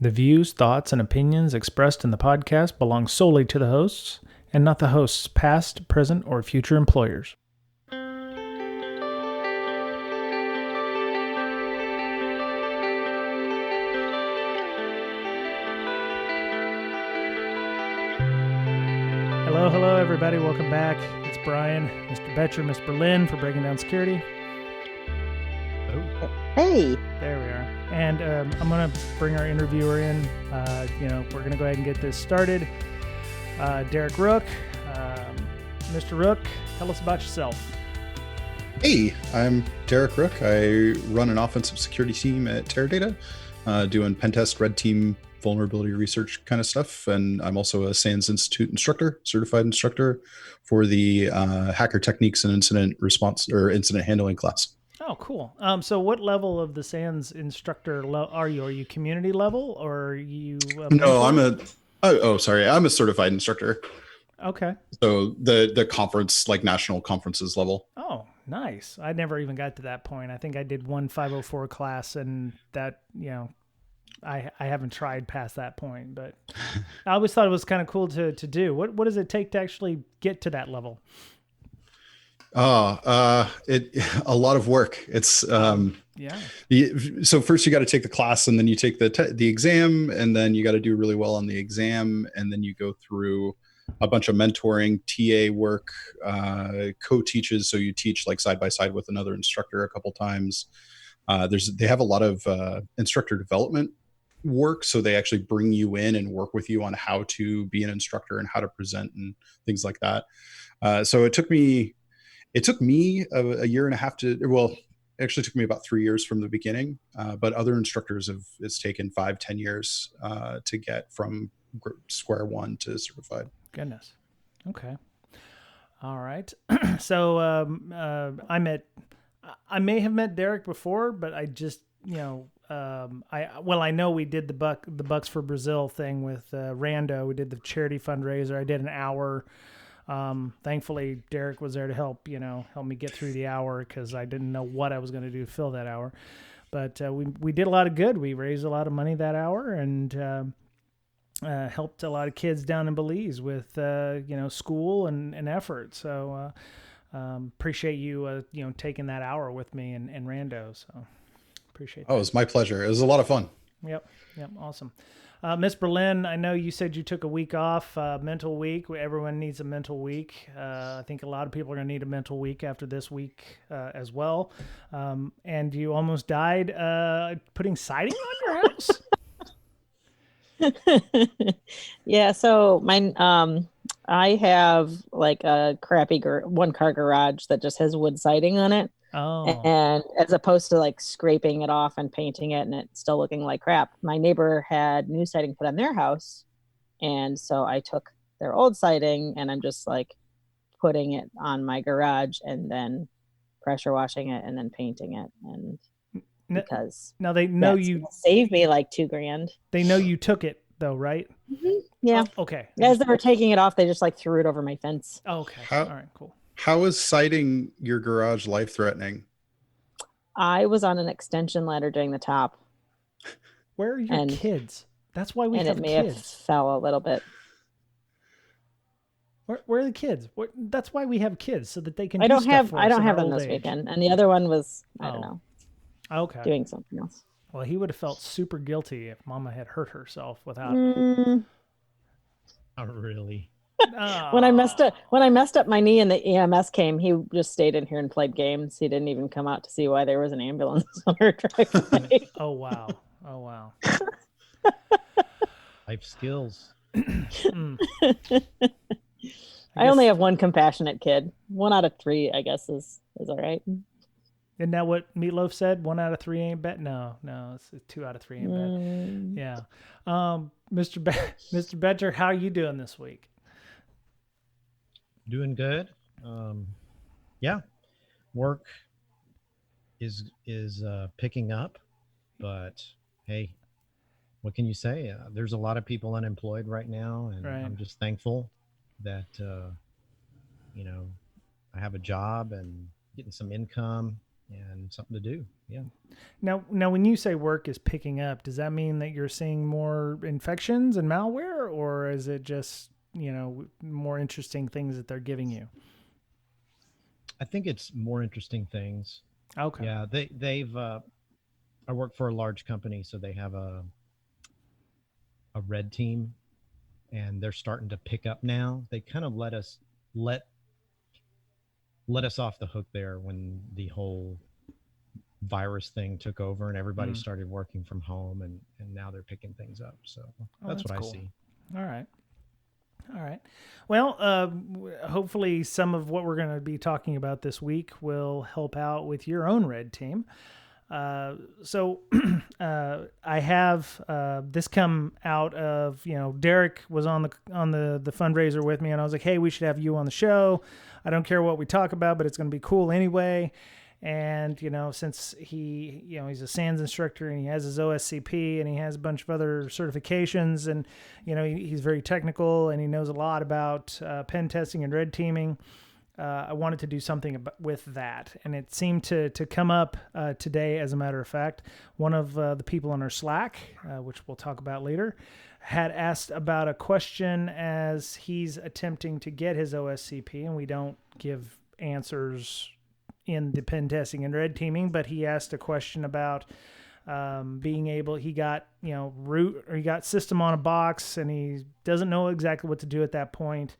The views, thoughts, and opinions expressed in the podcast belong solely to the hosts and not the host's past, present, or future employers. Hello, everybody. Welcome back. It's Brian, Mr. Betcher, Miss Berlin for breaking down security. Oh. Hey. There we are. And I'm going to bring our interviewer in. We're going to go ahead and get this started. Derek Rook. Mr. Rook, tell us about yourself. Hey, I'm Derek Rook. I run an offensive security team at Teradata, doing PENTEST, red team, vulnerability research kind of stuff. And I'm also a SANS Institute instructor, certified instructor for the hacker techniques and incident response or incident handling class. Oh, cool. So what level of the SANS instructor are you? Are you community level or are you? No, I'm a certified instructor. Okay. So the conference, like national conferences level. Oh, nice. I never even got to that point. I think I did one 504 class and that, I haven't tried past that point, but I always thought it was kind of cool to do. What does it take to actually get to that level? A lot of work. It's so first you got to take the class, and then you take the exam, and then you got to do really well on the exam, and then you go through a bunch of mentoring, TA work, co-teaches. So you teach like side by side with another instructor a couple times. They have a lot of instructor development work, so they actually bring you in and work with you on how to be an instructor and how to present and things like that. So it took me a year and a half actually took me about 3 years from the beginning, but other instructors it's taken 5-10 years to get from square one to certified. Goodness. Okay. All right. So I may have met Derek before, but I just, I know we did the Bucks for Brazil thing with Rando. We did the charity fundraiser. I did an hour. Thankfully Derek was there to help me get through the hour because I didn't know what I was going to do to fill that hour. But we did a lot of good. We raised a lot of money that hour and helped a lot of kids down in Belize with school and effort. So appreciate you taking that hour with me and Rando. So appreciate that. Oh, it was my pleasure. It was a lot of fun. Yep. Awesome. Miss Berlin, I know you said you took a week off, mental week. Everyone needs a mental week. I think a lot of people are going to need a mental week after this week as well. And you almost died putting siding on your house? Yeah, so I have like a crappy one-car garage that just has wood siding on it. Oh. And as opposed to like scraping it off and painting it and it's still looking like crap, my neighbor had new siding put on their house. And so I took their old siding and I'm just like putting it on my garage and then pressure washing it and then painting it. And because now they know you saved me like $2,000. They know you took it though, right? Mm-hmm. Yeah. Oh, okay. As they were taking it off, they just like threw it over my fence. Oh, okay. All right, cool. How is siding your garage life-threatening? I was on an extension ladder doing the top. Where are your kids? That's why we have kids. And it may have fell a little bit. Where are the kids? That's why we have kids, so that they can. I don't have them this weekend, and the other one was I don't know. Okay. Doing something else. Well, he would have felt super guilty if Mama had hurt herself without. Not really. When I messed up my knee and the EMS came, he just stayed in here and played games. He didn't even come out to see why there was an ambulance on our driveway. Oh wow. Life skills. I only have one compassionate kid. 1 out of 3, I guess, is all right. Isn't that what Meatloaf said? 1 out of 3 ain't bad. No, it's 2 out of 3 ain't bad. Yeah. Mr. Betcher, how are you doing this week? Doing good. Yeah, work is picking up, but hey, what can you say? There's a lot of people unemployed right now, and right. I'm just thankful that I have a job and getting some income. and something to do. Yeah. Now, when you say work is picking up, does that mean that you're seeing more infections and malware, or is it just, more interesting things that they're giving you? I think it's more interesting things. Okay. Yeah. They've, I work for a large company, so they have a red team, and they're starting to pick up now. They kind of let us off the hook there when the whole virus thing took over and everybody started working from home, and now they're picking things up. So that's what cool. I see. All right. Well, hopefully some of what we're going to be talking about this week will help out with your own red team. So I have this come out of, Derek was on the fundraiser with me, and I was like, hey, we should have you on the show. I don't care what we talk about, but it's going to be cool anyway. And, since he's a SANS instructor and he has his OSCP and he has a bunch of other certifications, and, he's very technical and he knows a lot about pen testing and red teaming. I wanted to do something with that, and it seemed to come up today. As a matter of fact, one of the people on our Slack, which we'll talk about later, had asked about a question as he's attempting to get his OSCP, and we don't give answers in the pen testing and red teaming, but he asked a question about being able, he got, root, or he got system on a box, and he doesn't know exactly what to do at that point.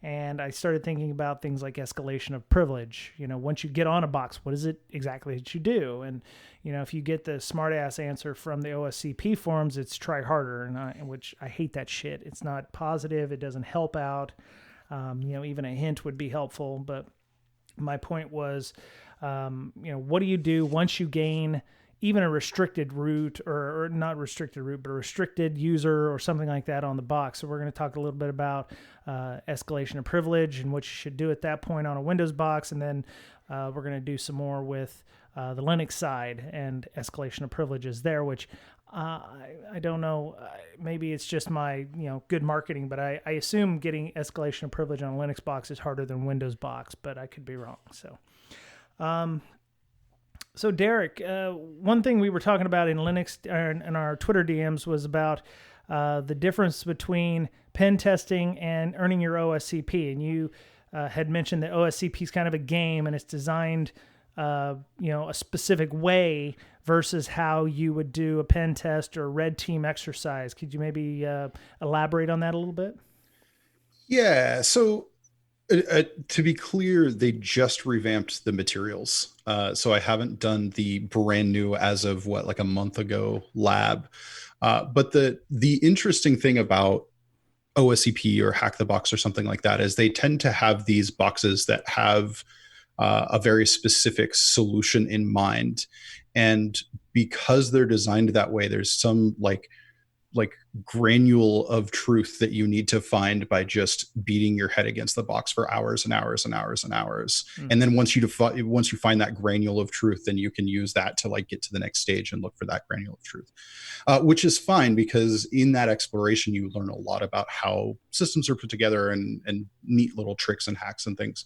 And I started thinking about things like escalation of privilege. Once you get on a box, what is it exactly that you do? And, if you get the smartass answer from the OSCP forums, it's try harder, which I hate that shit. It's not positive. It doesn't help out. Even a hint would be helpful. But my point was, what do you do once you gain even a restricted root, or not restricted root, but a restricted user or something like that on the box? So we're going to talk a little bit about escalation of privilege and what you should do at that point on a Windows box. And then we're going to do some more with the Linux side and escalation of privileges there, which I don't know. Maybe it's just my, good marketing, but I assume getting escalation of privilege on a Linux box is harder than Windows box, but I could be wrong. So Derek, one thing we were talking about in Linux, in our Twitter DMs, was about the difference between pen testing and earning your OSCP. And you had mentioned that OSCP is kind of a game, and it's designed, a specific way versus how you would do a pen test or red team exercise. Could you maybe elaborate on that a little bit? Yeah. So to be clear, they just revamped the materials. So I haven't done the brand new, as of like a month ago, lab. But the interesting thing about OSCP or Hack the Box or something like that is they tend to have these boxes that have a very specific solution in mind. And because they're designed that way, there's some like granule of truth that you need to find by just beating your head against the box for hours and hours and hours and hours. And then once you find that granule of truth, then you can use that to get to the next stage and look for that granule of truth, which is fine, because in that exploration you learn a lot about how systems are put together and neat little tricks and hacks and things.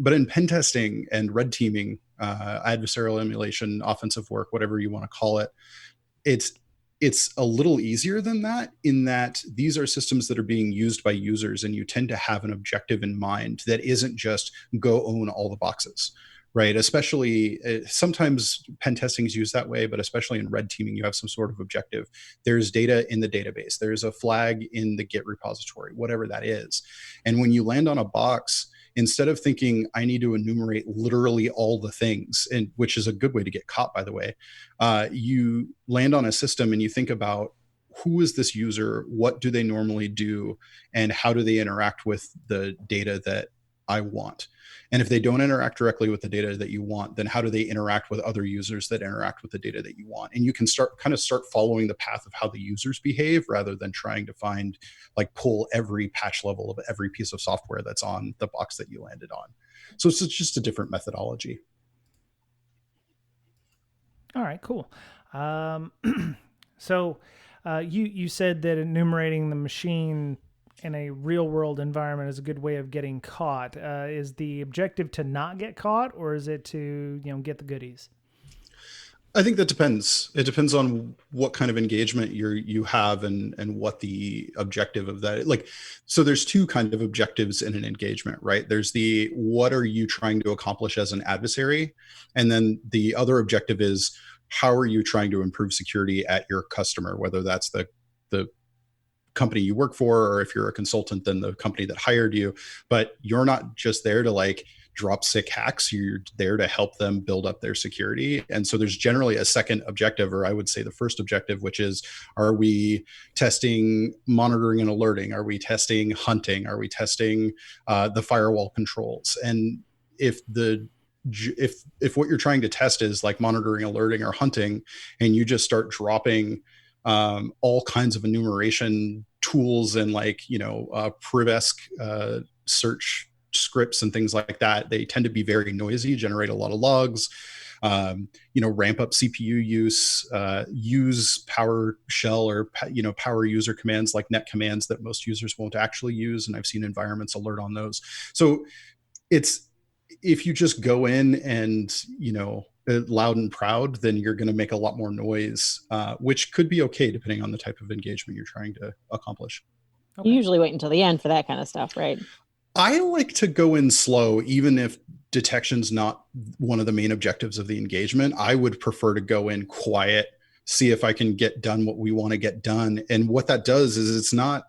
But in pen testing and red teaming, adversarial emulation, offensive work, whatever you want to call it, it's a little easier than that, in that these are systems that are being used by users, and you tend to have an objective in mind that isn't just go own all the boxes, right? Especially sometimes pen testing is used that way, but especially in red teaming, you have some sort of objective. There's data in the database. There's a flag in the Git repository, whatever that is. And when you land on a box, instead of thinking, I need to enumerate literally all the things, and which is a good way to get caught, by the way, you land on a system and you think about, who is this user? What do they normally do? And how do they interact with the data that I want? And if they don't interact directly with the data that you want, then how do they interact with other users that interact with the data that you want? And you can start following the path of how the users behave, rather than trying to pull every patch level of every piece of software that's on the box that you landed on. So it's just a different methodology. All right, cool. So you said that enumerating the machine in a real world environment is a good way of getting caught. Is the objective to not get caught, or is it to, get the goodies? I think that depends. It depends on what kind of engagement you have and what the objective of that. Like, so there's two kind of objectives in an engagement, right? There's the, what are you trying to accomplish as an adversary? And then the other objective is, how are you trying to improve security at your customer, whether that's the company you work for, or if you're a consultant, then the company that hired you. But you're not just there to like drop sick hacks, you're there to help them build up their security. And so there's generally a second objective, or I would say the first objective, which is, are we testing monitoring and alerting? Are we testing hunting? Are we testing the firewall controls? And if what you're trying to test is like monitoring, alerting, or hunting, and you just start dropping all kinds of enumeration tools and like, priv-esque search scripts and things like that, they tend to be very noisy, generate a lot of logs, ramp up CPU use, use PowerShell or, power user commands like net commands that most users won't actually use. And I've seen environments alert on those. So if you just go in and, loud and proud, then you're going to make a lot more noise, which could be okay depending on the type of engagement you're trying to accomplish. Okay. You usually wait until the end for that kind of stuff, right? I like to go in slow, even if detection's not one of the main objectives of the engagement. I would prefer to go in quiet, see if I can get done what we want to get done. And what that does is it's not,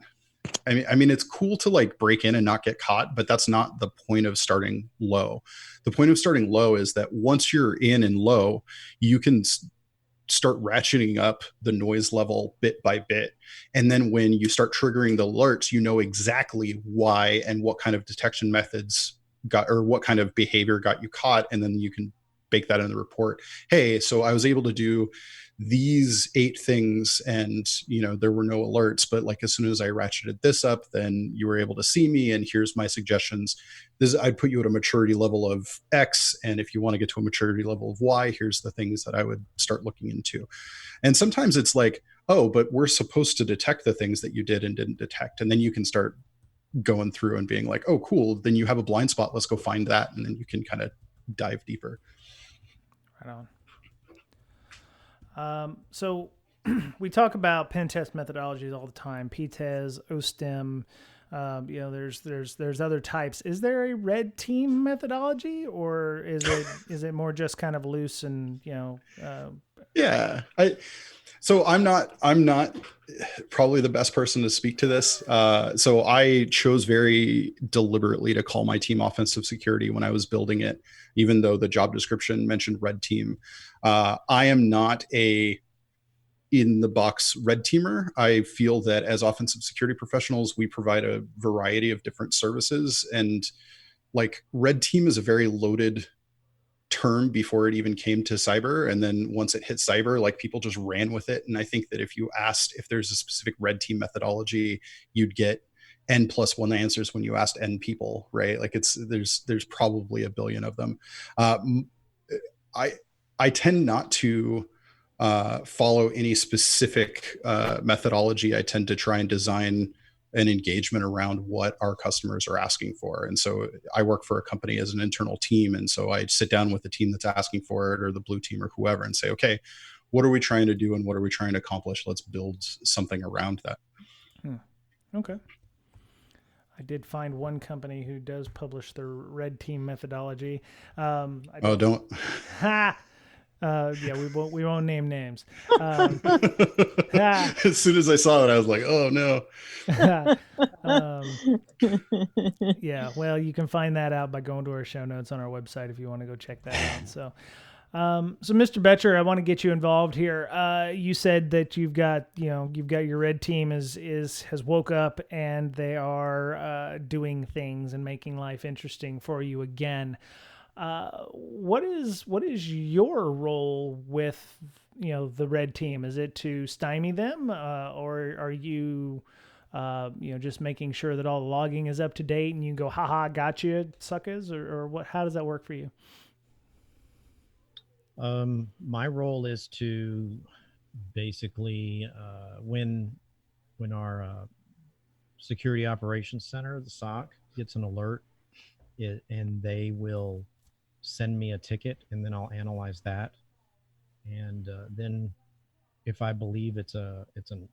I mean, it's cool to like break in and not get caught, but that's not the point of starting low. The point of starting low is that once you're in and low, you can start ratcheting up the noise level bit by bit. And then when you start triggering the alerts, you know exactly why and what kind of detection methods or what kind of behavior got you caught. And then you can bake that in the report. Hey, so I was able to do these 8 things and, there were no alerts, but like as soon as I ratcheted this up, then you were able to see me. And here's my suggestions. I'd put you at a maturity level of X. And if you want to get to a maturity level of Y, here's the things that I would start looking into. And sometimes it's like, oh, but we're supposed to detect the things that you did and didn't detect. And then you can start going through and being like, oh, cool. Then you have a blind spot. Let's go find that. And then you can kind of dive deeper. Right on. So we talk about pen test methodologies all the time, PTES, OSTEM, there's other types. Is there a red team methodology, or is it more just kind of loose and, yeah, so I'm not probably the best person to speak to this. So I chose very deliberately to call my team offensive security when I was building it, even though the job description mentioned red team. I am not a in the box red teamer. I feel that as offensive security professionals, we provide a variety of different services, and like red team is a very loaded term before it even came to cyber. And then once it hit cyber, like people just ran with it. And I think that if you asked if there's a specific red team methodology, you'd get N+1 answers when you asked N people, right? Like there's probably a billion of them. I tend not to follow any specific methodology. I tend to try and design an engagement around what our customers are asking for. And so I work for a company as an internal team. And so I sit down with the team that's asking for it, or the blue team or whoever, and say, okay, what are we trying to do and what are we trying to accomplish? Let's build something around that. Okay. I did find one company who does publish their red team methodology. Don't. Yeah, we won't name names. As soon as I saw it, I was like, oh no. Yeah, well, you can find that out by going to our show notes on our website if you want to go check that out. So Mr. Betcher, I want to get you involved here. You said that you've got your red team has woke up and they are doing things and making life interesting for you again. What is your role with the red team? Is it to stymie them, or are you just making sure that all the logging is up to date and you go, haha, gotcha, suckers, or what? How does that work for you? My role is to basically when our Security Operations Center, the SOC, gets an alert, and they will send me a ticket, and then I'll analyze that. And then if I believe it's an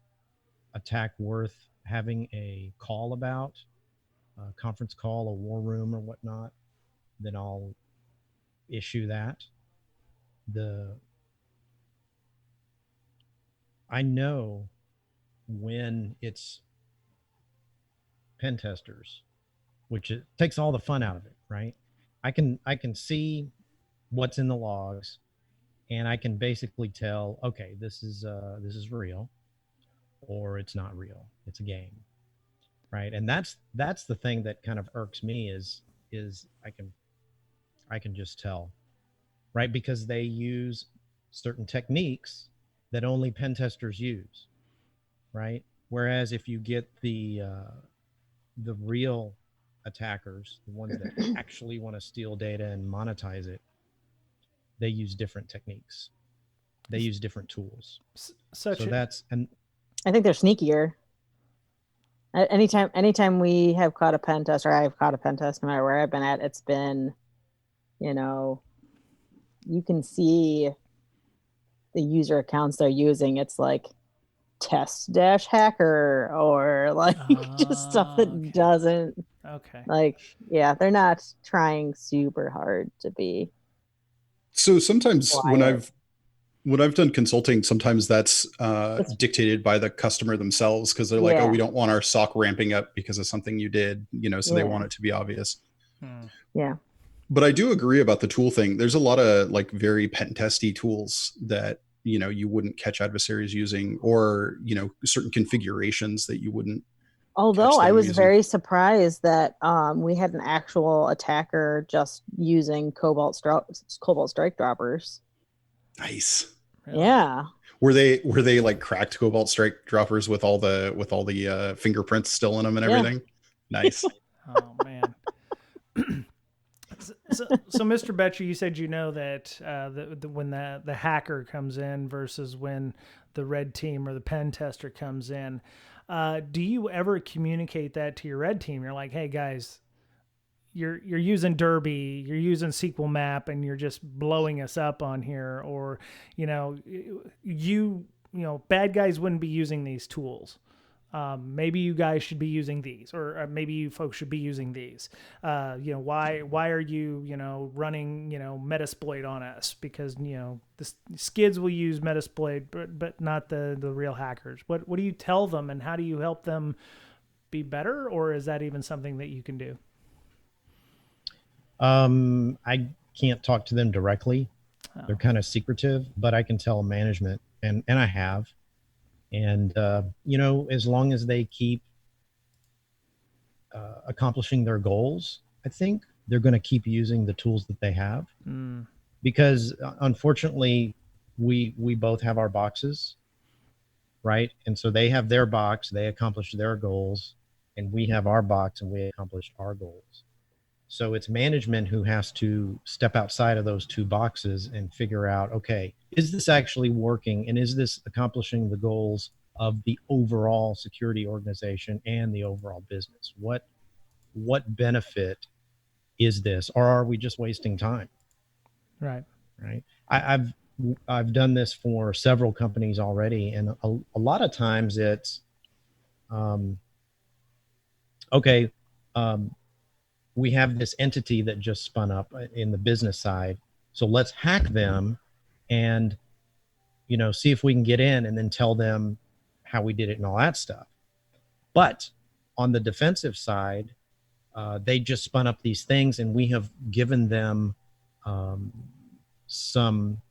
attack worth having a call about, a conference call, a war room or whatnot, then I'll issue that. I know when it's pen testers, which it takes all the fun out of it, right? I can see what's in the logs, and I can basically tell, okay, this is real, or it's not real. It's a game, right? And that's the thing that kind of irks me is I can just tell, right? Because they use certain techniques that only pen testers use, right? Whereas if you get the real attackers, the ones that actually want to steal data and monetize it, they use different techniques. They use different tools. So that's, and I think they're sneakier. Anytime we have caught a pen test, or I've caught a pen test, no matter where I've been at, it's been, you know, you can see the user accounts they're using. It's like test-hacker or like just stuff that doesn't. Okay. Like, yeah, they're not trying super hard to be. So sometimes quiet. when I've done consulting, sometimes that's dictated by the customer themselves, because they're like, oh, we don't want our SOC ramping up because of something you did, so they want it to be obvious. Yeah. But I do agree about the tool thing. There's a lot of like very pen testy tools that, you wouldn't catch adversaries using, or, certain configurations that you wouldn't. Although I was very surprised that we had an actual attacker just using Cobalt Strike droppers. Nice. Really? Yeah. Were they like cracked Cobalt Strike droppers with all the fingerprints still in them and everything? Nice. Oh man. So Mr. Betcher, you said that when the hacker comes in versus when the red team or the pen tester comes in, do you ever communicate that to your red team? You're like, hey guys, you're using Derby, you're using SQL Map, and you're just blowing us up on here, or bad guys wouldn't be using these tools. Maybe you guys should be using these, or maybe you folks should be using these. Why are you, running, Metasploit on us? Because, the skids will use Metasploit, but not the real hackers. What do you tell them, and how do you help them be better? Or is that even something that you can do? I can't talk to them directly. They're kind of secretive, but I can tell management, and I have. And, as long as they keep accomplishing their goals, I think they're going to keep using the tools that they have. Because unfortunately, we both have our boxes, right? And so they have their box, they accomplish their goals, and we have our box and we accomplish our goals. So it's management who has to step outside of those two boxes and figure out, okay, is this actually working? And is this accomplishing the goals of the overall security organization and the overall business? What benefit is this? Or are we just wasting time? Right. I've done this for several companies already. And a lot of times it's, we have this entity that just spun up in the business side. So let's hack them and, see if we can get in, and then tell them how we did it and all that stuff. But on the defensive side, they just spun up these things, and we have given them some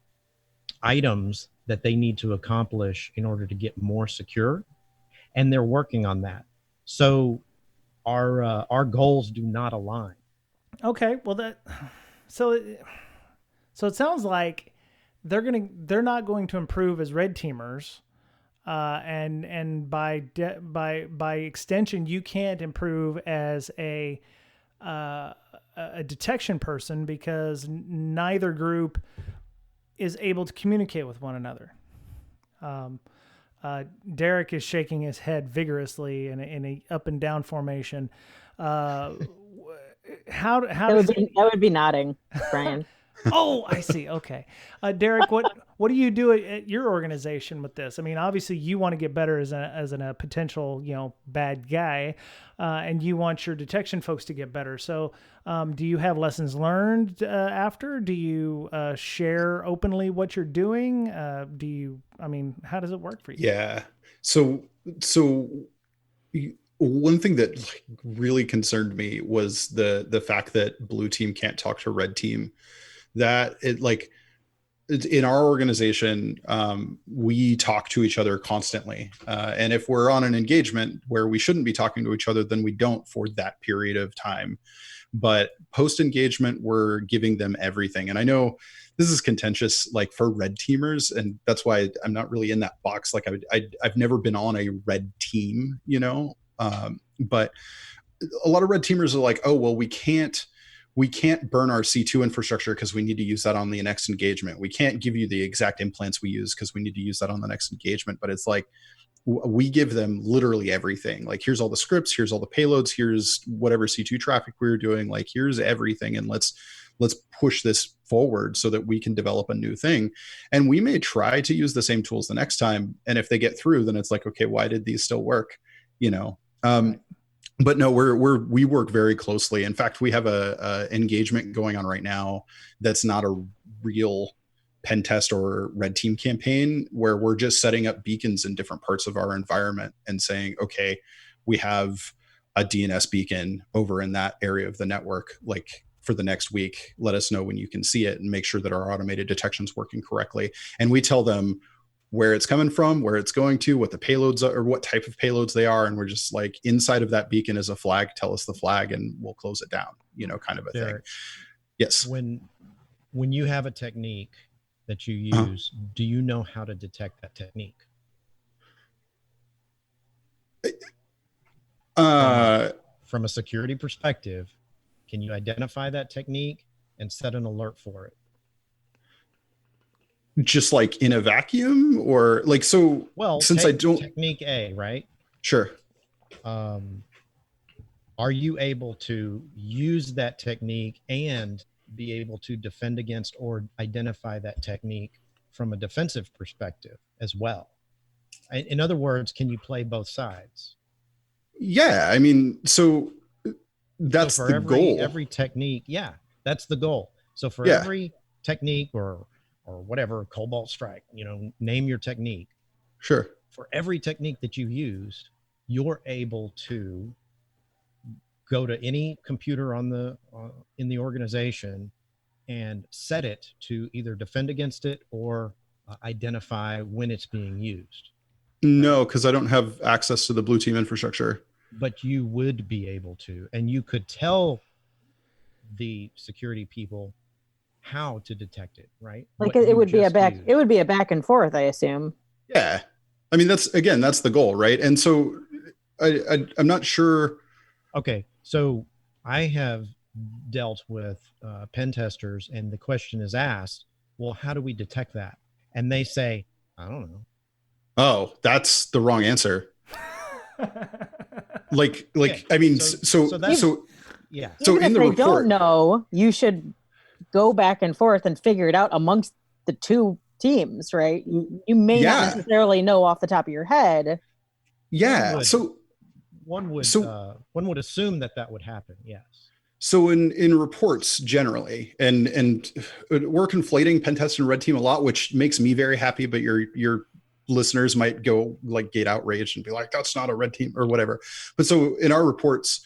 items that they need to accomplish in order to get more secure. And they're working on that. So our goals do not align. Okay, well so it sounds like they're not going to improve as red teamers, and by extension, you can't improve as a detection person, because neither group is able to communicate with one another. Derek is shaking his head vigorously in a up and down formation. How That would be nodding, Brian. Oh, I see. Okay. Derek, what do you do at your organization with this? I mean, obviously you want to get better as a potential, bad guy, and you want your detection folks to get better. So, do you have lessons learned after? Do you share openly what you're doing? How does it work for you? Yeah. So one thing that really concerned me was the fact that blue team can't talk to red team. That in our organization, we talk to each other constantly. And if we're on an engagement where we shouldn't be talking to each other, then we don't for that period of time. But post-engagement, we're giving them everything. And I know this is contentious, for red teamers, and that's why I'm not really in that box. I've never been on a red team, but a lot of red teamers are like, oh, well, we can't burn our C2 infrastructure because we need to use that on the next engagement. We can't give you the exact implants we use because we need to use that on the next engagement. But it's like, we give them literally everything. Here's all the scripts, here's all the payloads, here's whatever C2 traffic we were doing. Here's everything. And let's push this forward so that we can develop a new thing. And we may try to use the same tools the next time. And if they get through, then it's like, okay, why did these still work? Right. But no, we work very closely. In fact, we have a engagement going on right now that's not a real PENTEST or red team campaign, where we're just setting up beacons in different parts of our environment and saying, okay, we have a DNS beacon over in that area of the network, for the next week. Let us know when you can see it and make sure that our automated detection is working correctly. And we tell them where it's coming from, where it's going to, what the payloads are, or what type of payloads they are. And we're just inside of that beacon is a flag, tell us the flag and we'll close it down, kind of a Derek, thing. Yes. When you have a technique that you use, do you know how to detect that technique? From a security perspective, can you identify that technique and set an alert for it? Just in a vacuum, or so? Well, since I don't technique A, right? Sure. Are you able to use that technique and be able to defend against or identify that technique from a defensive perspective as well? In other words, can you play both sides? Yeah, so that's the goal. Every technique, yeah, that's the goal. So for every technique or whatever, Cobalt Strike, name your technique. Sure. For every technique that you use, you're able to go to any computer in the organization and set it to either defend against it or identify when it's being used. No, because I don't have access to the blue team infrastructure. But you would be able to, and you could tell the security people how to detect it, right? It would be a back and forth, I assume. Yeah. That's the goal, right? And so I'm not sure. Okay. So I have dealt with pen testers, and the question is asked, well, how do we detect that? And they say, I don't know. Oh, that's the wrong answer. So yeah. So even in the if they report, don't know, you should go back and forth and figure it out amongst the two teams, right? You may not necessarily know off the top of your head. Yeah. One would assume that would happen. Yes. So in reports generally, and we're conflating PENTEST and red team a lot, which makes me very happy, but your listeners might go get outraged and be like, that's not a red team or whatever. But so in our reports,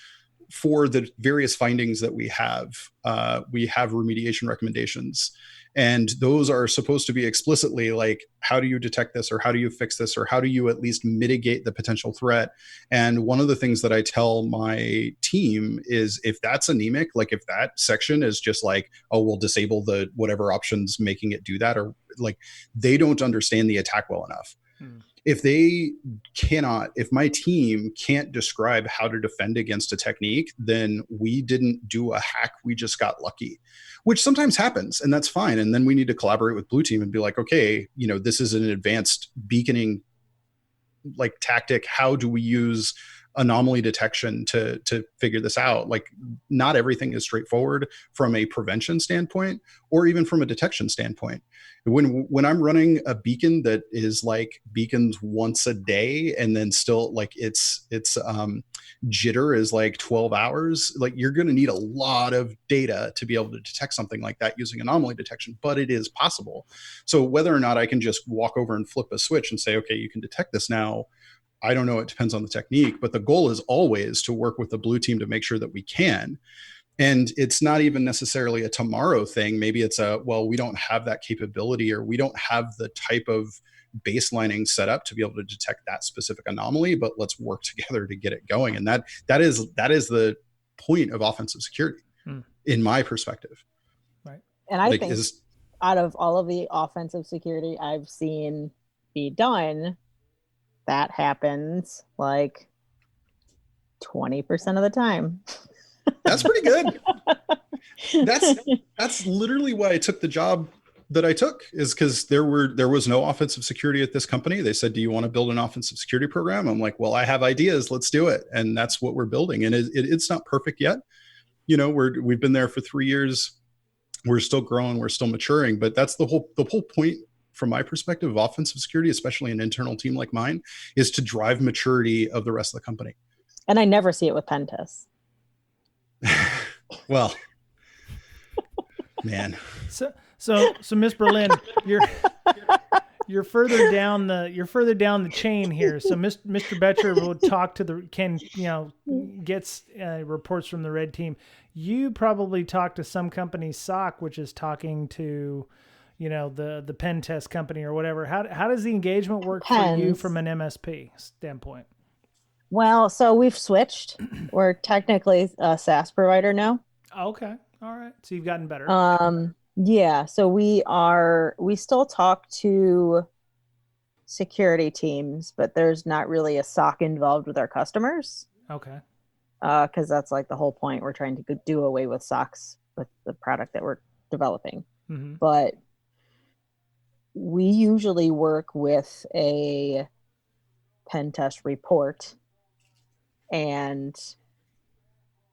for the various findings that we have remediation recommendations. And those are supposed to be explicitly how do you detect this, or how do you fix this, or how do you at least mitigate the potential threat? And one of the things that I tell my team is, if that's anemic, if that section is just oh, we'll disable the whatever options making it do that, or they don't understand the attack well enough. If my team can't describe how to defend against a technique, then we didn't do a hack. We just got lucky, which sometimes happens, and that's fine. And then we need to collaborate with blue team and be like, okay, this is an advanced beaconing like tactic. How do we use anomaly detection to figure this out? Like, not everything is straightforward from a prevention standpoint or even from a detection standpoint. When I'm running a beacon that is like beacons once a day, and then still like it's jitter is like 12 hours, like you're going to need a lot of data to be able to detect something like that using anomaly detection, but it is possible. So whether or not I can just walk over and flip a switch and say, okay, you can detect this now, I don't know. It depends on the technique, but the goal is always to work with the blue team to make sure that we can. And it's not even necessarily a tomorrow thing. Maybe it's well, we don't have that capability, or we don't have the type of baselining set up to be able to detect that specific anomaly, but let's work together to get it going. And that is the point of offensive security in my perspective. Right. And I think out of all of the offensive security I've seen be done, that happens like 20% of the time. That's pretty good. That's literally why I took the job that I took, is because there was no offensive security at this company. They said, do you want to build an offensive security program? I'm like, well, I have ideas. Let's do it. And that's what we're building. And it's not perfect yet. You know, we've been there for 3 years. We're still growing. We're still maturing. But that's the whole point from my perspective of offensive security, especially an internal team like mine, is to drive maturity of the rest of the company. And I never see it with PENTEST. Well, man. So Miss Berlin, you're further down the chain here. So Mr. Betcher will talk to gets reports from the red team. You probably talk to some company's SOC, which is talking to, the pen test company or whatever. How does the engagement work for you from an MSP standpoint? Well, so we've switched. We're technically a SaaS provider now. Okay. All right. So you've gotten better. Yeah. So we still talk to security teams, but there's not really a SOC involved with our customers. Okay. Because that's like the whole point. We're trying to do away with SOCs with the product that we're developing. Mm-hmm. But we usually work with a pen test report, and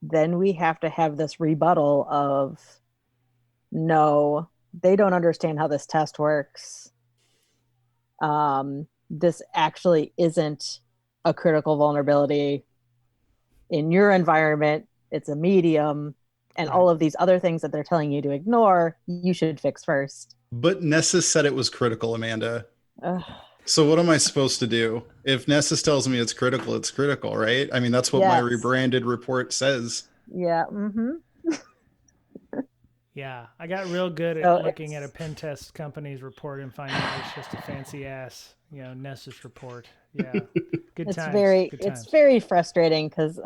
then we have to have this rebuttal of, no, they don't understand how this test works. This actually isn't a critical vulnerability in your environment. It's a medium, and all of these other things that they're telling you to ignore, you should fix first. But Nessus said it was critical, Amanda. So what am I supposed to do? If Nessus tells me it's critical, right? I mean, that's what my rebranded report says. Yeah. Mm-hmm. Yeah, I got real good at looking at a pen test company's report and finding out it's just a fancy ass, Nessus report. Yeah, good times. It's very frustrating because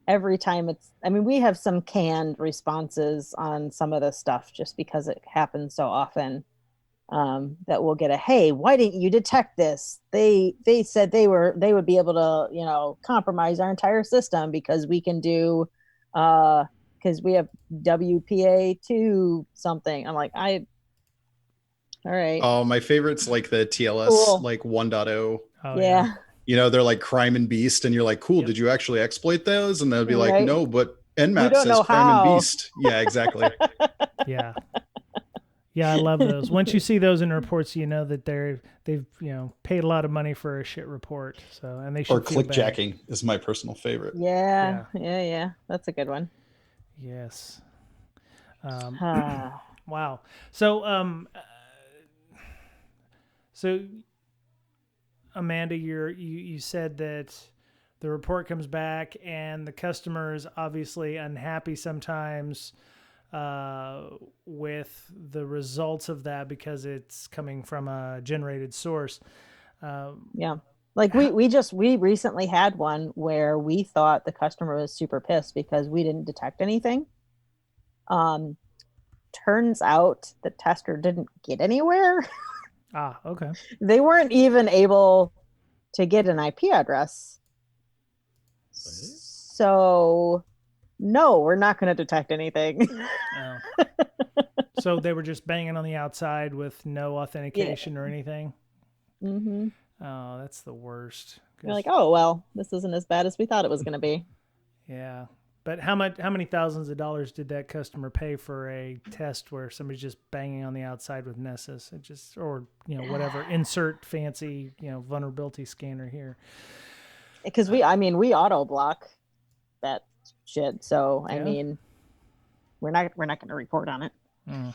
every time we have some canned responses on some of this stuff just because it happens so often. That we'll get hey, why didn't you detect this? They said they would be able to, compromise our entire system because we can do, because we have WPA2 something. I'm like, all right. Oh, my favorite's like the TLS, like 1.0. Oh, yeah. They're like crime and beast, and you're like, cool, did you actually exploit those? And they'll be like, no, but Nmap says crime and beast. Yeah, exactly. Yeah. Yeah, I love those. Once you see those in reports, you know that they've paid a lot of money for a shit report. So, and they should. Or clickjacking is my personal favorite. Yeah. That's a good one. Yes. Wow. So, Amanda, you said that the report comes back and the customer is obviously unhappy sometimes with the results of that because it's coming from a generated source. Yeah. Like we recently had one where we thought the customer was super pissed because we didn't detect anything. Turns out the tester didn't get anywhere. Okay. They weren't even able to get an IP address. So no, we're not going to detect anything. Oh. So they were just banging on the outside with no authentication or anything? Mm-hmm. Oh, that's the worst. You're like, oh, well, this isn't as bad as we thought it was going to be. Yeah. But how many thousands of dollars did that customer pay for a test where somebody's just banging on the outside with Nessus? It just, or, whatever, insert fancy, vulnerability scanner here. Because we auto block that shit. So, Yeah. I mean, we're not going to report on it. Mm.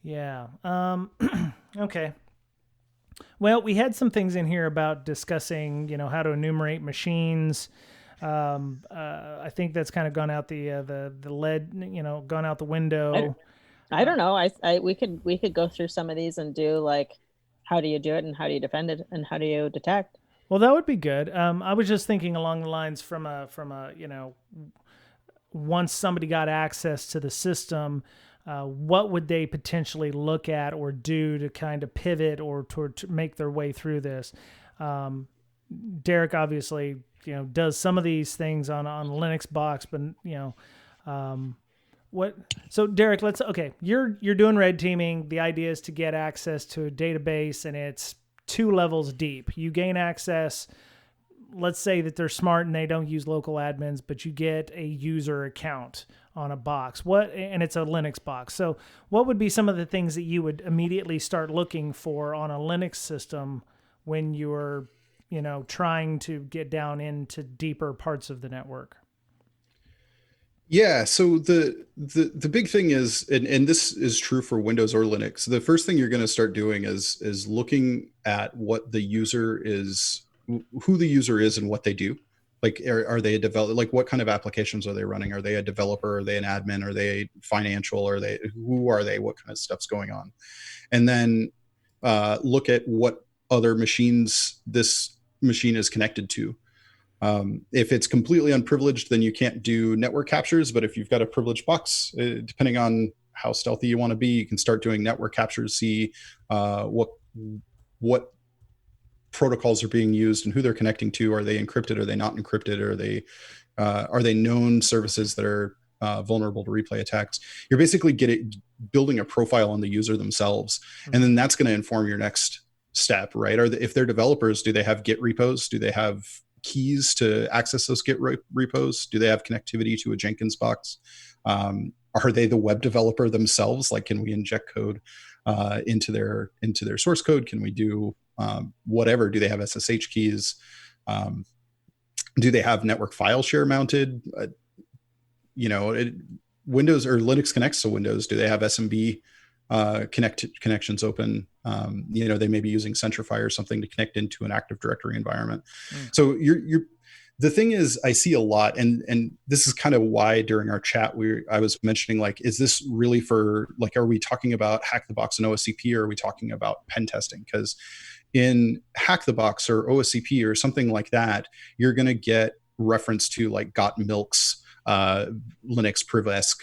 Yeah. Okay. Well, we had some things in here about discussing, how to enumerate machines. I think that's kind of gone out the lead, gone out the window. I don't know. We could go through some of these and do like, how do you do it and how do you defend it and how do you detect? Well, that would be good. I was just thinking along the lines from a once somebody got access to the system, what would they potentially look at or do to kind of pivot or to make their way through this? Derek obviously, does some of these things on Linux box, but what? So Derek, you're doing red teaming. The idea is to get access to a database, and it's 2 levels deep. You gain access. Let's say that they're smart and they don't use local admins, but you get a user account on a box. And it's a Linux box. So what would be some of the things that you would immediately start looking for on a Linux system when you're, trying to get down into deeper parts of the network? Yeah, so the big thing is, and this is true for Windows or Linux, the first thing you're going to start doing is looking at what the user is, who the user is and what they do. Like, are they a developer? Like, what kind of applications are they running? Are they a developer? Are they an admin? Are they financial? Who are they? What kind of stuff's going on? And then look at what other machines this machine is connected to. If it's completely unprivileged, then you can't do network captures. But if you've got a privileged box, depending on how stealthy you want to be, you can start doing network captures, see what protocols are being used and who they're connecting to. Are they encrypted? Are they not encrypted? Are they known services that are vulnerable to replay attacks? You're basically building a profile on the user themselves, and then that's going to inform your next step, right? If they're developers, do they have Git repos? Do they have keys to access those Git repos? Do they have connectivity to a Jenkins box? Are they the web developer themselves? Like, can we inject code into their source code? Can we do whatever? Do they have SSH keys? Do they have network file share mounted? Windows or Linux connects to Windows. Do they have SMB connections open? They may be using Centrify or something to connect into an Active Directory environment. So the thing is, I see a lot, and this is kind of why during our chat I was mentioning, like, is this really for, like, are we talking about Hack the Box and OSCP, or are we talking about pen testing? Because in Hack the Box or OSCP or something like that, you're going to get reference to like Got Milk's Linux Privesc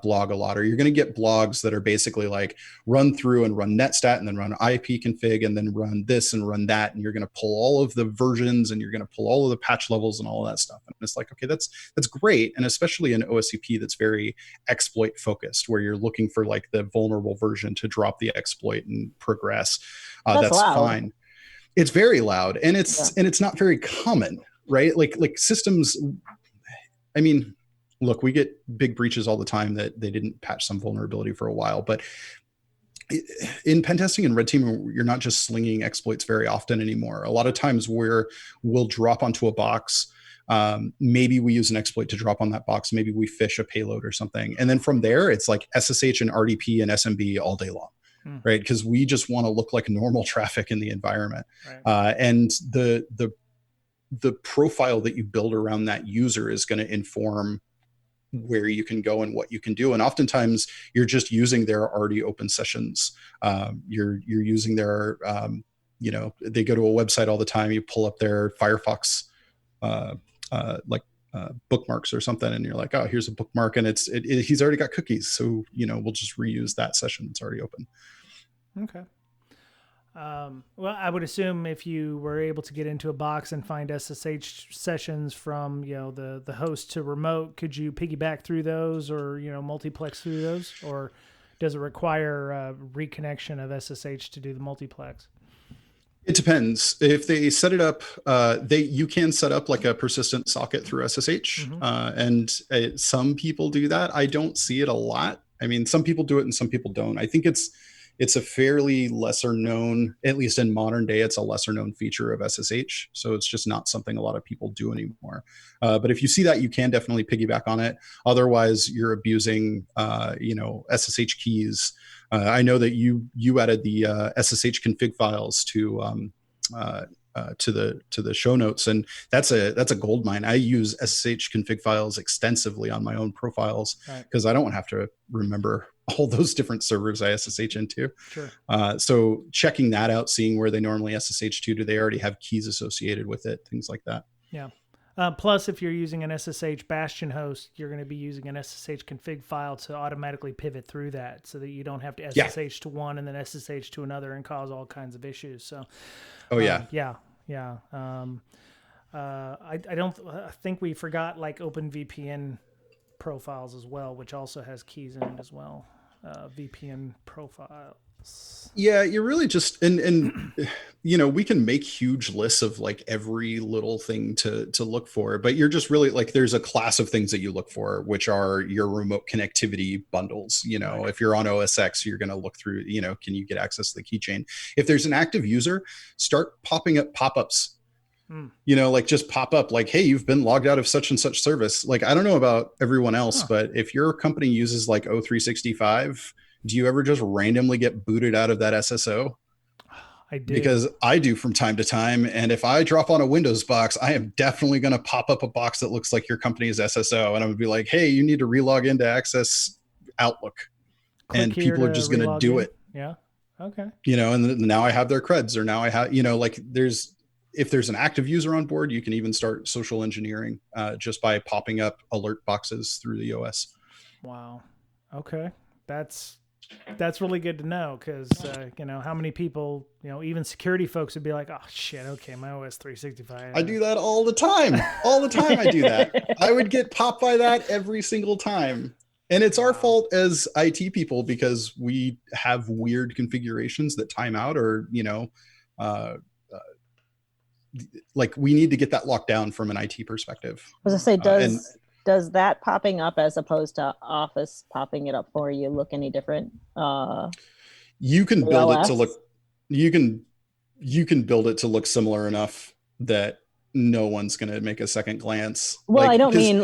blog a lot, or you're going to get blogs that are basically like run through and run netstat and then run ipconfig and then run this and run that, and you're going to pull all of the versions and you're going to pull all of the patch levels and all of that stuff. And it's like, okay, that's great, and especially in OSCP that's very exploit focused, where you're looking for like the vulnerable version to drop the exploit and progress. That's fine. It's very loud, and it's not very common, right? Like systems, I mean, look, we get big breaches all the time that they didn't patch some vulnerability for a while, but in pen testing and red team, you're not just slinging exploits very often anymore. A lot of times we'll drop onto a box. Maybe we use an exploit to drop on that box. Maybe we phish a payload or something. And then from there, it's like SSH and RDP and SMB all day long, right? Because we just want to look like normal traffic in the environment. Right. And the profile that you build around that user is going to inform where you can go and what you can do. And oftentimes you're just using their already open sessions. You're using their, they go to a website all the time. You pull up their Firefox, bookmarks or something, and you're like, oh, here's a bookmark, and he's already got cookies. So, we'll just reuse that session that's already open. Okay. Well, I would assume if you were able to get into a box and find SSH sessions from, the host to remote, could you piggyback through those or, multiplex through those? Or does it require reconnection of SSH to do the multiplex? It depends. If they set it up, you can set up like a persistent socket through SSH, and some people do that. I don't see it a lot. I mean, some people do it and some people don't. I think it's a fairly lesser known, at least in modern day, it's a lesser known feature of SSH. So it's just not something a lot of people do anymore. But if you see that, you can definitely piggyback on it. Otherwise, you're abusing, SSH keys. I know that you added the SSH config files to the show notes, and that's a gold mine. I use SSH config files extensively on my own profiles because I don't have to remember all those different servers I SSH into. Sure. So checking that out, seeing where they normally SSH to, do they already have keys associated with it, things like that. Yeah. Plus, if you're using an SSH bastion host, you're going to be using an SSH config file to automatically pidget through that so that you don't have to SSH to one and then SSH to another and cause all kinds of issues. So, I think we forgot like OpenVPN profiles as well, which also has keys in it as well. VPN profiles. Yeah, you're really just and we can make huge lists of like every little thing to look for, but you're just really like there's a class of things that you look for, which are your remote connectivity bundles. If you're on OS X, you're going to look through, can you get access to the keychain? If there's an active user, start popping up pop-ups. Like just pop up like, hey, you've been logged out of such and such service. Like, I don't know about everyone else, but if your company uses like O365, do you ever just randomly get booted out of that SSO? I do. Because I do from time to time. And if I drop on a Windows box, I am definitely going to pop up a box that looks like your company's SSO. And I'm going to be like, hey, you need to relog in to access Outlook. And people are just going to do it. Yeah. Okay. And now I have their creds, or now I have, if there's an active user on board, you can even start social engineering just by popping up alert boxes through the OS. Wow. Okay. That's really good to know because, how many people, even security folks would be like, oh, shit, okay, my OS 365. I do that all the time. All the time I do that. I would get popped by that every single time. And it's our fault as IT people because we have weird configurations that time out or, like we need to get that locked down from an IT perspective. I was going to say, does that popping up as opposed to Office popping it up for you look any different? You can build it to look. You can build it to look similar enough that no one's going to make a second glance. Well, I don't mean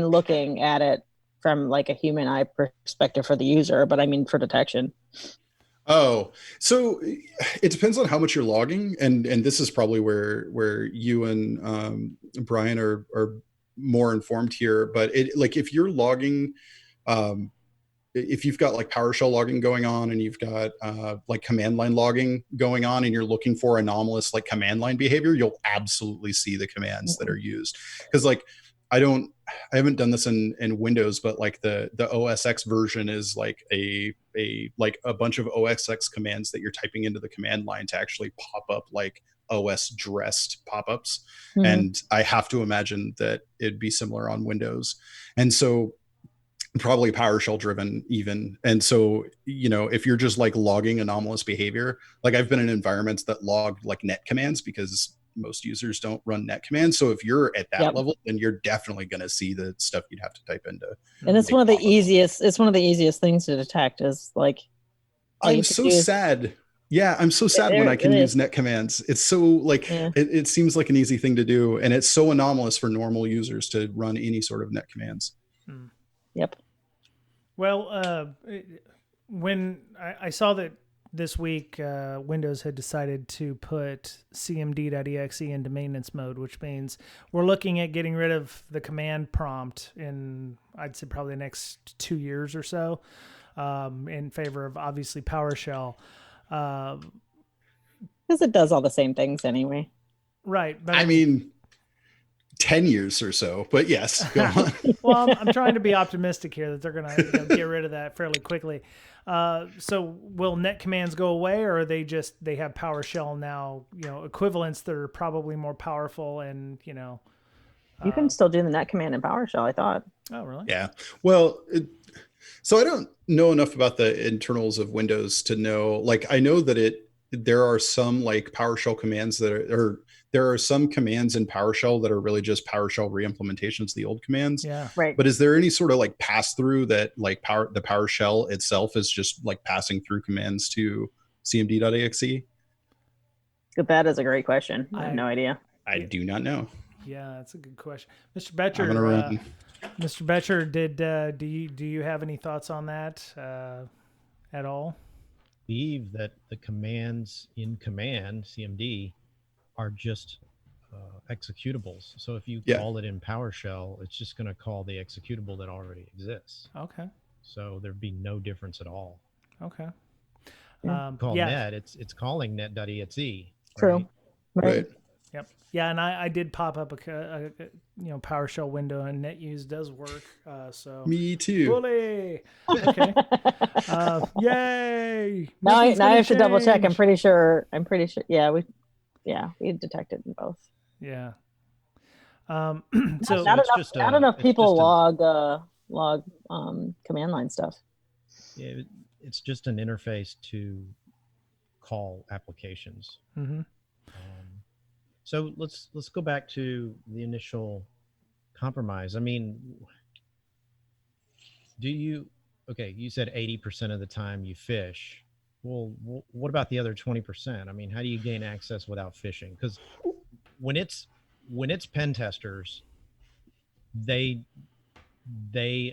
looking at it from like a human eye perspective for the user, but I mean for detection. Oh, so it depends on how much you're logging, and this is probably where you and Brian are more informed here. But if you're logging, if you've got like PowerShell logging going on, and you've got like command line logging going on, and you're looking for anomalous like command line behavior, you'll absolutely see the commands that are used. Because like I haven't done this in Windows, but like the OS X version is like a bunch of OS X commands that you're typing into the command line to actually pop up like OS dressed pop-ups. And I have to imagine that it'd be similar on Windows. And so probably PowerShell driven even. And so, if you're just like logging anomalous behavior, like I've been in environments that log like net commands because most users don't run net commands. So if you're at that level, then you're definitely going to see the stuff you'd have to type into. And it's one of the easiest things to detect is like, I'm so sad. Yeah. I'm so sad when I can use net commands. It's so like, it seems like an easy thing to do. And it's so anomalous for normal users to run any sort of net commands. Yep. Well, when I saw that this week, Windows had decided to put cmd.exe into maintenance mode, which means we're looking at getting rid of the command prompt in, I'd say, probably the next 2 years or so, in favor of obviously PowerShell. Because it does all the same things anyway. Right. But I mean, 10 years or so, but yes, go on. Well, I'm trying to be optimistic here that they're going to get rid of that fairly quickly. So will net commands go away, or are they have PowerShell now, equivalents that are probably more powerful and, you can still do the net command in PowerShell, I thought. Oh, really? Yeah. Well, so I don't know enough about the internals of Windows to know, like, I know that there are some like PowerShell commands that or there are some commands in PowerShell that are really just PowerShell reimplementations of the old commands. Yeah. Right. But is there any sort of like pass through that like the PowerShell itself is just like passing through commands to cmd.exe? That is a great question. I have no idea. I do not know. Yeah, that's a good question. Mr. Betcher, I'm gonna run. Mr. Betcher, do you have any thoughts on that at all? Believe that the commands in command cmd are just executables. So if you call it in PowerShell, it's just going to call the executable that already exists. Okay. So there'd be no difference at all. Okay. Call net, it's calling net.exe. True. Right. Yep. Yeah, and I did pop up a PowerShell window, and NetUse does work. So me too. Bully. Okay. Yay! Now I have to double check. change. I'm pretty sure. Yeah, we detected in both. Yeah. So So not it's enough. just Not enough it's people just log command line stuff. it's just an interface to call applications. Mm-hmm. So let's go back to the initial compromise. I mean, you said 80% of the time you phish. Well, what about the other 20%? I mean, how do you gain access without phishing? Because when it's pen testers, they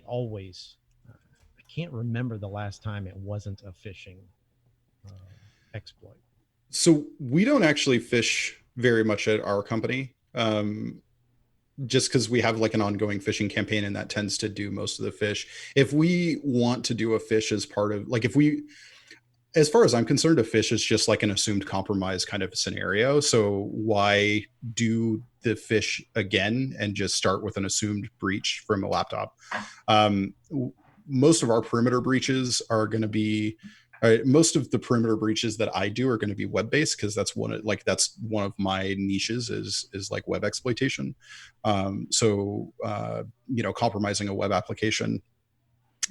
always, I can't remember the last time it wasn't a phishing exploit. So we don't actually phish very much at our company, just because we have like an ongoing phishing campaign, and that tends to do most of the phish. If we want to do a phish as part of like, as far as I'm concerned, a phish is just like an assumed compromise kind of scenario. So why do the phish again and just start with an assumed breach from a laptop? Most of our perimeter breaches are going to be, most of the perimeter breaches that I do are going to be web-based, because that's one of my niches is like web exploitation. Compromising a web application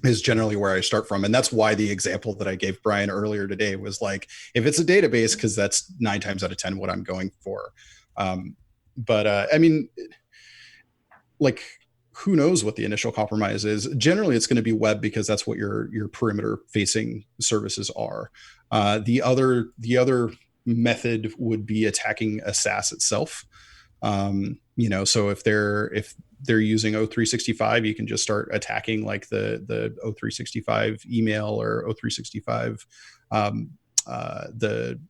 is generally where I start from. And that's why the example that I gave Brian earlier today was like, if it's a database, because that's 9 times out of 10 what I'm going for. I mean, like, who knows what the initial compromise is? Generally, it's going to be web, because that's what your perimeter facing services are. The other method would be attacking a SaaS itself. So if they're using O365, you can just start attacking like the O365 email or O365 the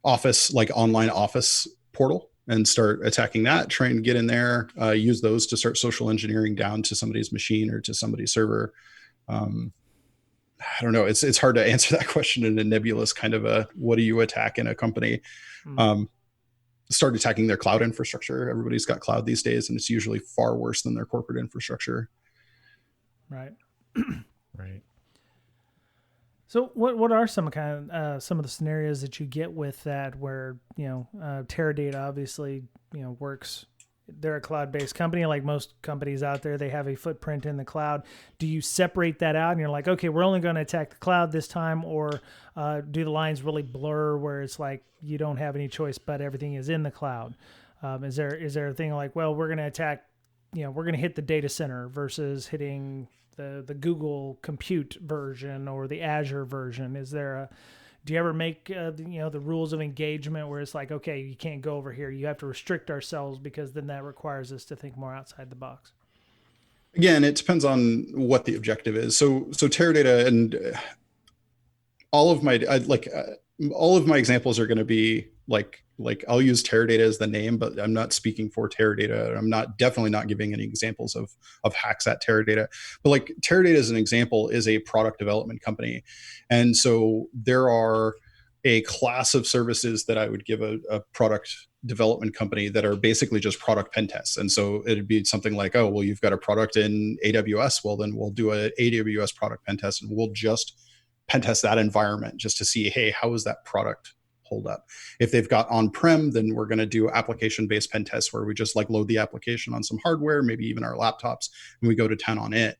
Office, like online Office portal, and start attacking that, trying to get in there, use those to start social engineering down to somebody's machine or to somebody's server. I don't know. It's hard to answer that question in a nebulous kind of a, what do you attack in a company? Start attacking their cloud infrastructure. Everybody's got cloud these days, and it's usually far worse than their corporate infrastructure. Right. Right. So what are some of the scenarios that you get with that, where Teradata obviously works? They're a cloud-based company, like most companies out there. They have a footprint in the cloud. Do you separate that out and you're like, okay, we're only going to attack the cloud this time, or do the lines really blur where it's like you don't have any choice but everything is in the cloud? Is there a thing like, well, we're going to attack, we're going to hit the data center versus hitting the Google Compute version or the Azure version? Do you ever make the rules of engagement where it's like, okay, you can't go over here, you have to restrict ourselves, because then that requires us to think more outside the box? Again, it depends on what the objective is. So Teradata, and all of my examples are going to be like I'll use Teradata as the name, but I'm not speaking for Teradata. I'm definitely not giving any examples of hacks at Teradata. But like, Teradata as an example is a product development company, and so there are a class of services that I would give a product development company that are basically just product pen tests. And so it'd be something like, oh, well, you've got a product in AWS. Well, then we'll do a AWS product pen test, and we'll just pen test that environment just to see, hey, how is that product hold up? If they've got on-prem, then we're going to do application-based pen tests, where we just like load the application on some hardware, maybe even our laptops, and we go to 10 on it.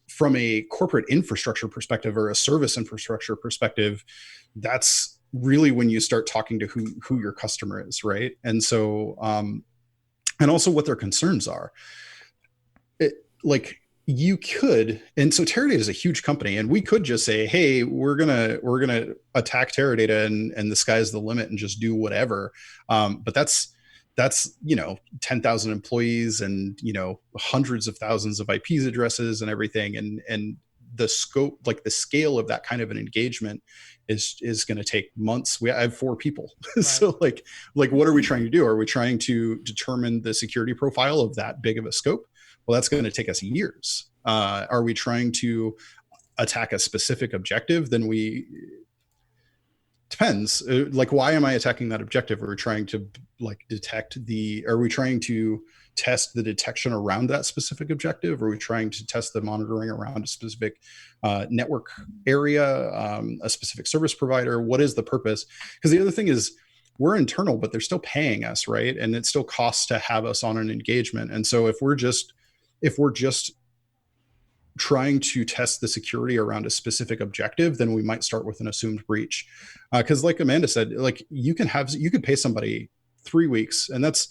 from a corporate infrastructure perspective or a service infrastructure perspective, that's really when you start talking to who your customer is, right? And so, and also what their concerns are. Like you could, and so Teradata is a huge company, and we could just say, hey, we're gonna attack Teradata, and the sky's the limit, and just do whatever. But that's 10,000 employees, and hundreds of thousands of IPs addresses and everything, and the scope, like the scale of that kind of an engagement is going to take months. I have 4 people. Right. So like what are we trying to do? Are we trying to determine the security profile of that big of a scope? Well, that's going to take us years. Are we trying to attack a specific objective? Then depends. Like, why am I attacking that objective? Are we trying to are we trying to test the detection around that specific objective? Are we trying to test the monitoring around a specific network area, a specific service provider? What is the purpose? Because the other thing is, we're internal, but they're still paying us, right? And it still costs to have us on an engagement. And so if we're just trying to test the security around a specific objective, then we might start with an assumed breach. Because like Amanda said, like you could pay somebody 3 weeks, and that's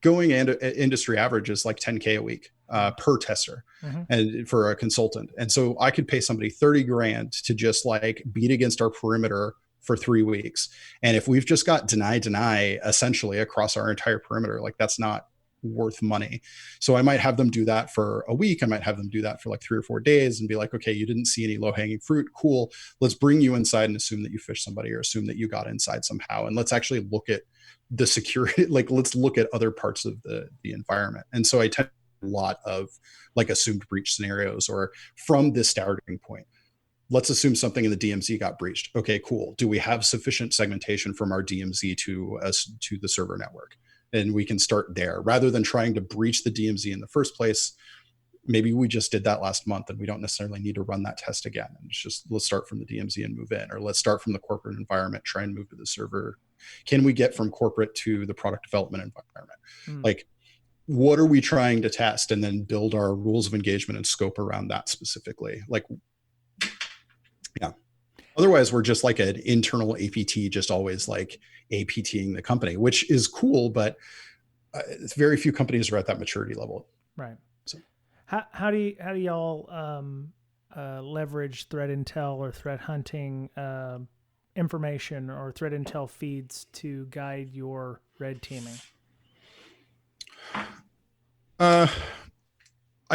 going into industry average is like 10K a week per tester, and for a consultant. And so I could pay somebody 30 grand to just like beat against our perimeter for 3 weeks. And if we've just got deny essentially across our entire perimeter, like that's not worth money. So I might have them do that for a week. I might have them do that for like 3 or 4 days and be like, okay, you didn't see any low hanging fruit. Cool. Let's bring you inside and assume that you fished somebody, or assume that you got inside somehow. And let's actually look at the security, like let's look at other parts of the environment. And so I tend a lot of like assumed breach scenarios, or from this starting point. Let's assume something in the DMZ got breached. Okay, cool. Do we have sufficient segmentation from our DMZ to the server network? And we can start there rather than trying to breach the DMZ in the first place. Maybe we just did that last month and we don't necessarily need to run that test again. And it's just, let's start from the DMZ and move in, or let's start from the corporate environment, try and move to the server. Can we get from corporate to the product development environment? Like, what are we trying to test? And then build our rules of engagement and scope around that specifically. Like, yeah. Otherwise, we're just like an internal APT, just always like APTing the company, which is cool, but very few companies are at that maturity level. Right. So, how do y'all leverage threat intel or threat hunting information or threat intel feeds to guide your red teaming? I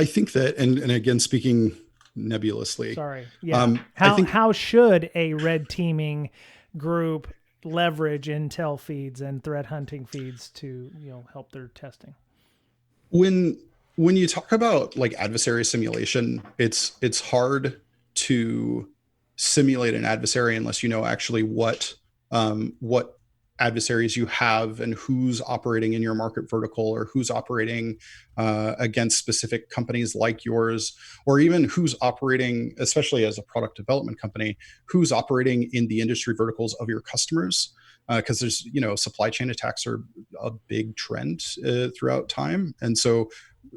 think that, and again, speaking nebulously. Sorry. Yeah. How should a red teaming group leverage intel feeds and threat hunting feeds to, help their testing? When you talk about like adversary simulation, it's hard to simulate an adversary unless you know actually what adversaries you have and who's operating in your market vertical, or who's operating against specific companies like yours, or even who's operating, especially as a product development company, who's operating in the industry verticals of your customers. Because there's, supply chain attacks are a big trend throughout time. And so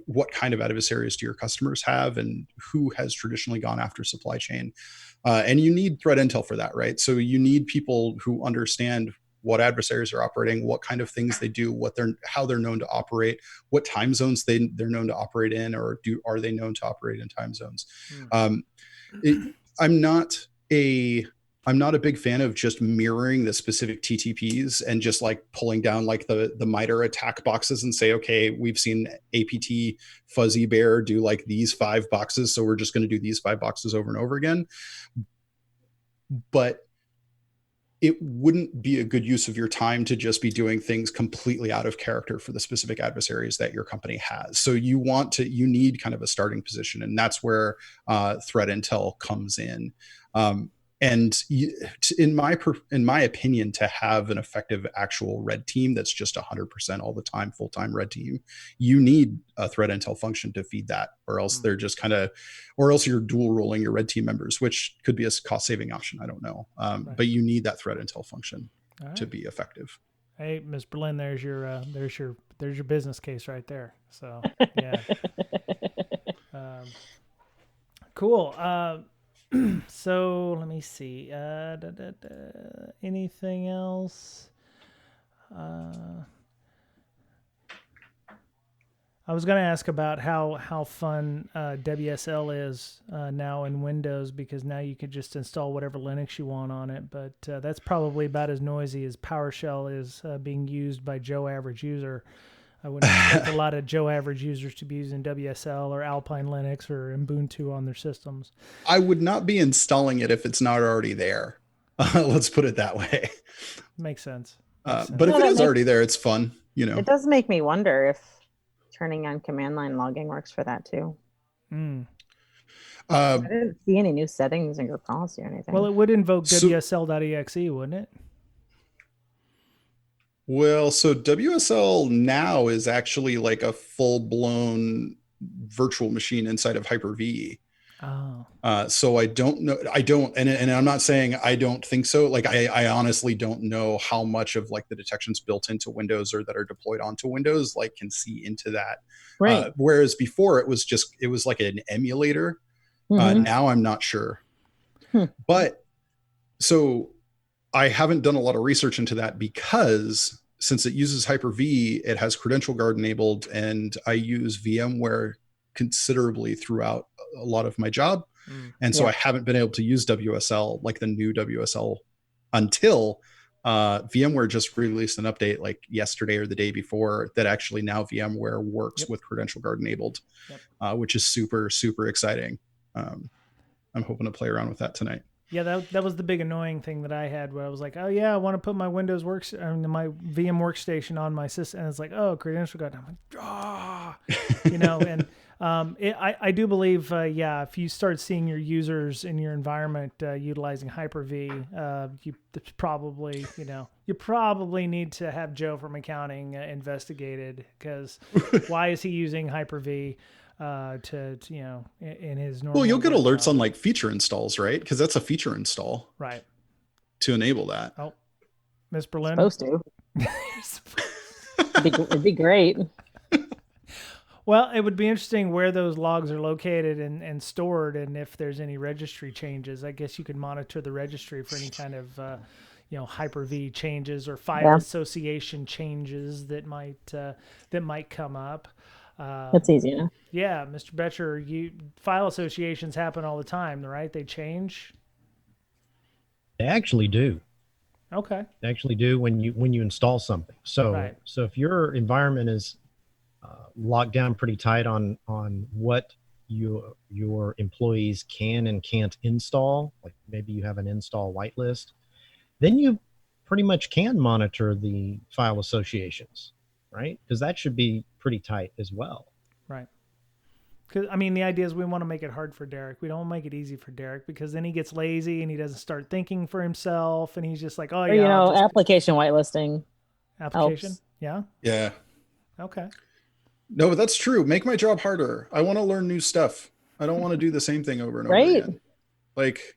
what kind of adversaries do your customers have, and who has traditionally gone after supply chain? And you need threat intel for that, right? So you need people who understand what adversaries are operating, what kind of things they do, how they're known to operate, what time zones they're known to operate in, or are they known to operate in time zones? I'm not a big fan of just mirroring the specific TTPs and just like pulling down like the MITRE attack boxes and say, okay, we've seen APT Fuzzy Bear do like these 5 boxes, so we're just going to do these 5 boxes over and over again. But it wouldn't be a good use of your time to just be doing things completely out of character for the specific adversaries that your company has. So you need kind of a starting position, and that's where threat intel comes in. And in my opinion, to have an effective actual red team that's just 100% all the time, full-time red team, you need a threat intel function to feed that, or else they're just or else you're dual rolling your red team members, which could be a cost-saving option. I don't know. Right. But you need that threat intel function to be effective. Hey, Ms. Berlin, there's your business case right there. So yeah. Cool. So let me see. Anything else? I was going to ask about how fun WSL is now in Windows, because now you can just install whatever Linux you want on it. But that's probably about as noisy as PowerShell is being used by Joe Average User. I wouldn't expect a lot of Joe Average users to be using WSL or Alpine Linux or Ubuntu on their systems. I would not be installing it if it's not already there. Let's put it that way. Makes sense. But if it is already there, it's fun. It does make me wonder if turning on command line logging works for that too. I didn't see any new settings in your policy or anything. Well, it would invoke WSL.exe, wouldn't it? Well, so WSL now is actually like a full-blown virtual machine inside of Hyper-V. Oh. So I don't know. And I'm not saying I don't think so. Like I honestly don't know how much of like the detections built into Windows or that are deployed onto Windows like can see into that. Right. Whereas before it was like an emulator. Now I'm not sure. But so I haven't done a lot of research into that, because since it uses Hyper-V, it has credential guard enabled, and I use VMware considerably throughout a lot of my job. And so I haven't been able to use WSL, like the new WSL, until VMware just released an update like yesterday or the day before that actually now VMware works with credential guard enabled, which is super, super exciting. I'm hoping to play around with that tonight. Yeah, that was the big annoying thing that I had, where I was like, oh yeah, I want to put my my VM workstation on my system, and it's like, oh, credential guard. I'm like, and I do believe, if you start seeing your users in your environment utilizing Hyper-V, you probably need to have Joe from accounting investigated, because why is he using Hyper-V? In his normal. Well, you'll get alerts on like feature installs, right? Because that's a feature install, right? To enable that. Oh, Miss Berlin. Supposed to. It'd be great. Well, it would be interesting where those logs are located and stored, and if there's any registry changes. I guess you could monitor the registry for any kind of Hyper-V changes or file association changes that might come up. That's easy enough. Yeah, Mr. Betcher, file associations happen all the time, right? They change. They actually do. Okay. They actually do when you install something. So so if your environment is locked down pretty tight on what your employees can and can't install, like maybe you have an install whitelist, then you pretty much can monitor the file associations, right? Because that should be pretty tight as well. Right. Because the idea is we want to make it hard for Derek. We don't make it easy for Derek, because then he gets lazy and he doesn't start thinking for himself, and he's just like, oh yeah. Application whitelisting. Application. Helps. Yeah. Yeah. Okay. No, but that's true. Make my job harder. I want to learn new stuff. I don't want to do the same thing over and over again. Like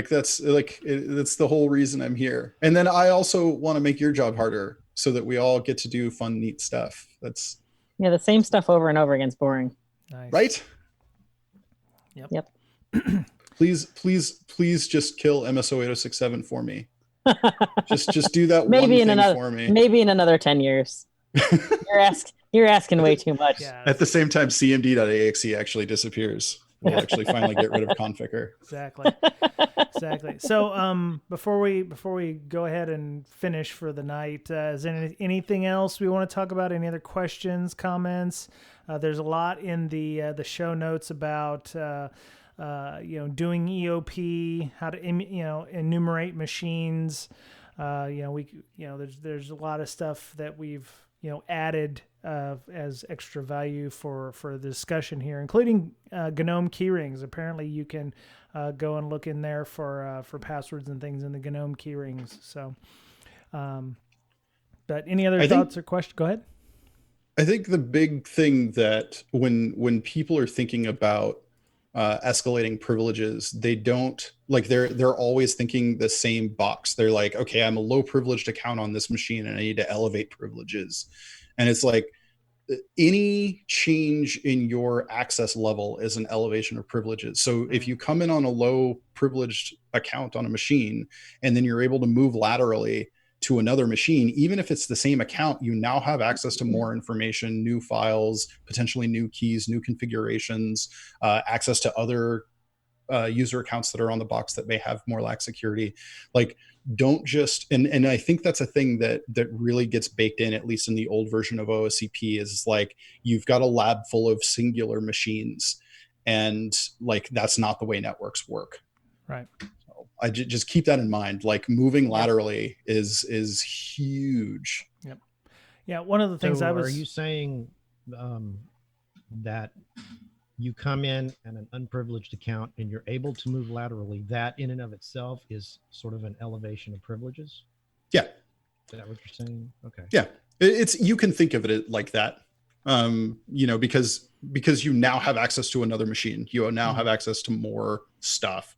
that's that's the whole reason I'm here. And then I also want to make your job harder so that we all get to do fun, neat stuff. That's the same stuff over and over again is boring. Nice. Right? Yep. Please just kill MSO 8067 for me. just do that for me. Maybe in another 10 years. You're asking way too much. Yeah. At the same time, cmd.exe actually disappears. We'll actually finally get rid of configure. Exactly. So before we go ahead and finish for the night, is there anything else we want to talk about? Any other questions, comments? There's a lot in the show notes about doing EOP, how to enumerate machines. There's a lot of stuff that we've added as extra value for the discussion here, including GNOME keyrings. Apparently, you can go and look in there for passwords and things in the GNOME keyrings. So, but any other thoughts or questions? Go ahead. I think the big thing that when people are thinking about escalating privileges, they don't they're always thinking the same box. They're like, okay, I'm a low privileged account on this machine and I need to elevate privileges. And it's like, any change in your access level is an elevation of privileges. So if you come in on a low privileged account on a machine, and then you're able to move laterally to another machine, even if it's the same account, you now have access to more information, new files, potentially new keys, new configurations, access to other user accounts that are on the box that may have more lax security. Like, don't just, and I think that's a thing that really gets baked in, at least in the old version of OSCP, is like, you've got a lab full of singular machines, and like, that's not the way networks work. Right. So I just keep that in mind. Like, moving laterally is huge. Yep. Yeah. One of the things are you saying that you come in an unprivileged account and you're able to move laterally, that in and of itself is sort of an elevation of privileges? Yeah. Is that what you're saying? Okay. Yeah. You can think of it like that. Because you now have access to another machine. You now have access to more stuff.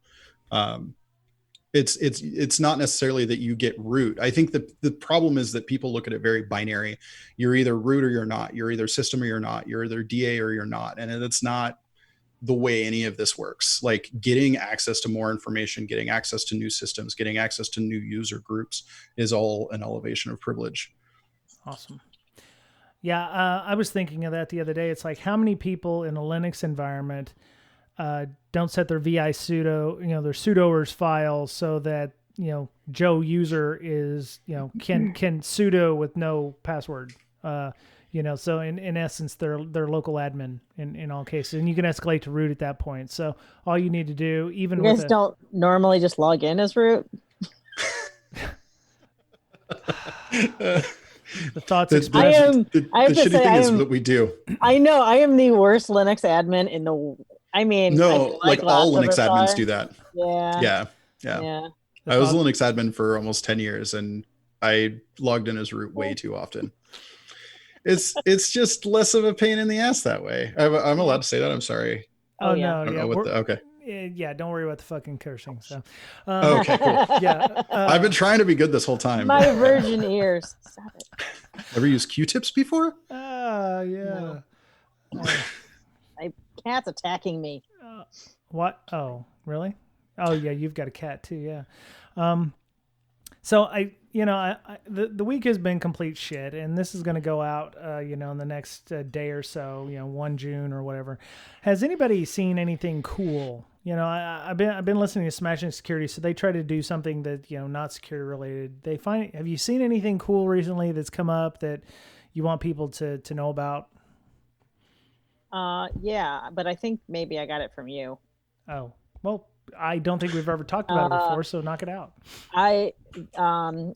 It's not necessarily that you get root. I think the problem is that people look at it very binary. You're either root or you're not. You're either system or you're not. You're either DA or you're not. And it's not the way any of this works. Like, getting access to more information, getting access to new systems, getting access to new user groups is all an elevation of privilege. Awesome. Yeah, I was thinking of that the other day. It's like, how many people in a Linux environment don't set their vi sudo, their sudoers file, so that Joe user is can sudo with no password. So in essence, they're local admin in all cases, and you can escalate to root at that point. So all you need to do, even you guys don't normally just log in as root. The thoughts expressed. The shitty thing is that we do. I know I am the worst Linux admin in the. I mean, no, like all Linux admins do that. Yeah. I was a Linux admin for almost 10 years, and I logged in as root way too often. It's just less of a pain in the ass that way. I'm allowed to say that. I'm sorry. Oh no, I don't know what okay. Yeah, don't worry about the fucking cursing. So, okay, cool. Yeah, I've been trying to be good this whole time. My virgin ears. Stop it. Ever used Q-tips before? Yeah. No. My cat's attacking me. What? Oh, really? Oh, yeah. You've got a cat too. Yeah. So the week has been complete shit, and this is going to go out, in the next day or so, 1 June or whatever. Has anybody seen anything cool? I've been listening to Smashing Security, so they try to do something that, not security related. Have you seen anything cool recently that's come up that you want people to know about? Yeah, but I think maybe I got it from you. Oh, well, I don't think we've ever talked about it before, so knock it out.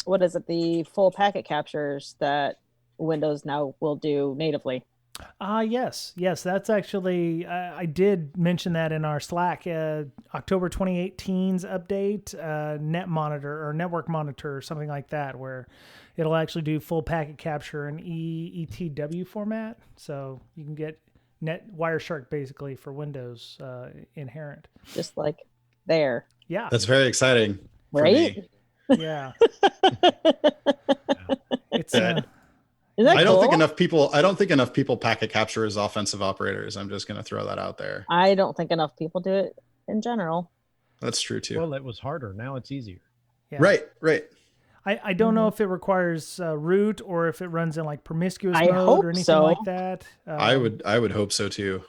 What is it? The full packet captures that Windows now will do natively. Yes. That's actually, I did mention that in our Slack, October 2018's update, Net Monitor or Network Monitor or something like that, where it'll actually do full packet capture in ETW format. So you can get Wireshark basically for Windows inherent. Just like there. Yeah. That's very exciting. Right? Yeah. It's I don't think enough people packet capture as offensive operators. I'm just going to throw that out there. I don't think enough people do it in general. That's true too. Well, it was harder. Now it's easier. Yeah. Right. I don't know if it requires root or if it runs in like promiscuous mode or anything like that. I would hope so too.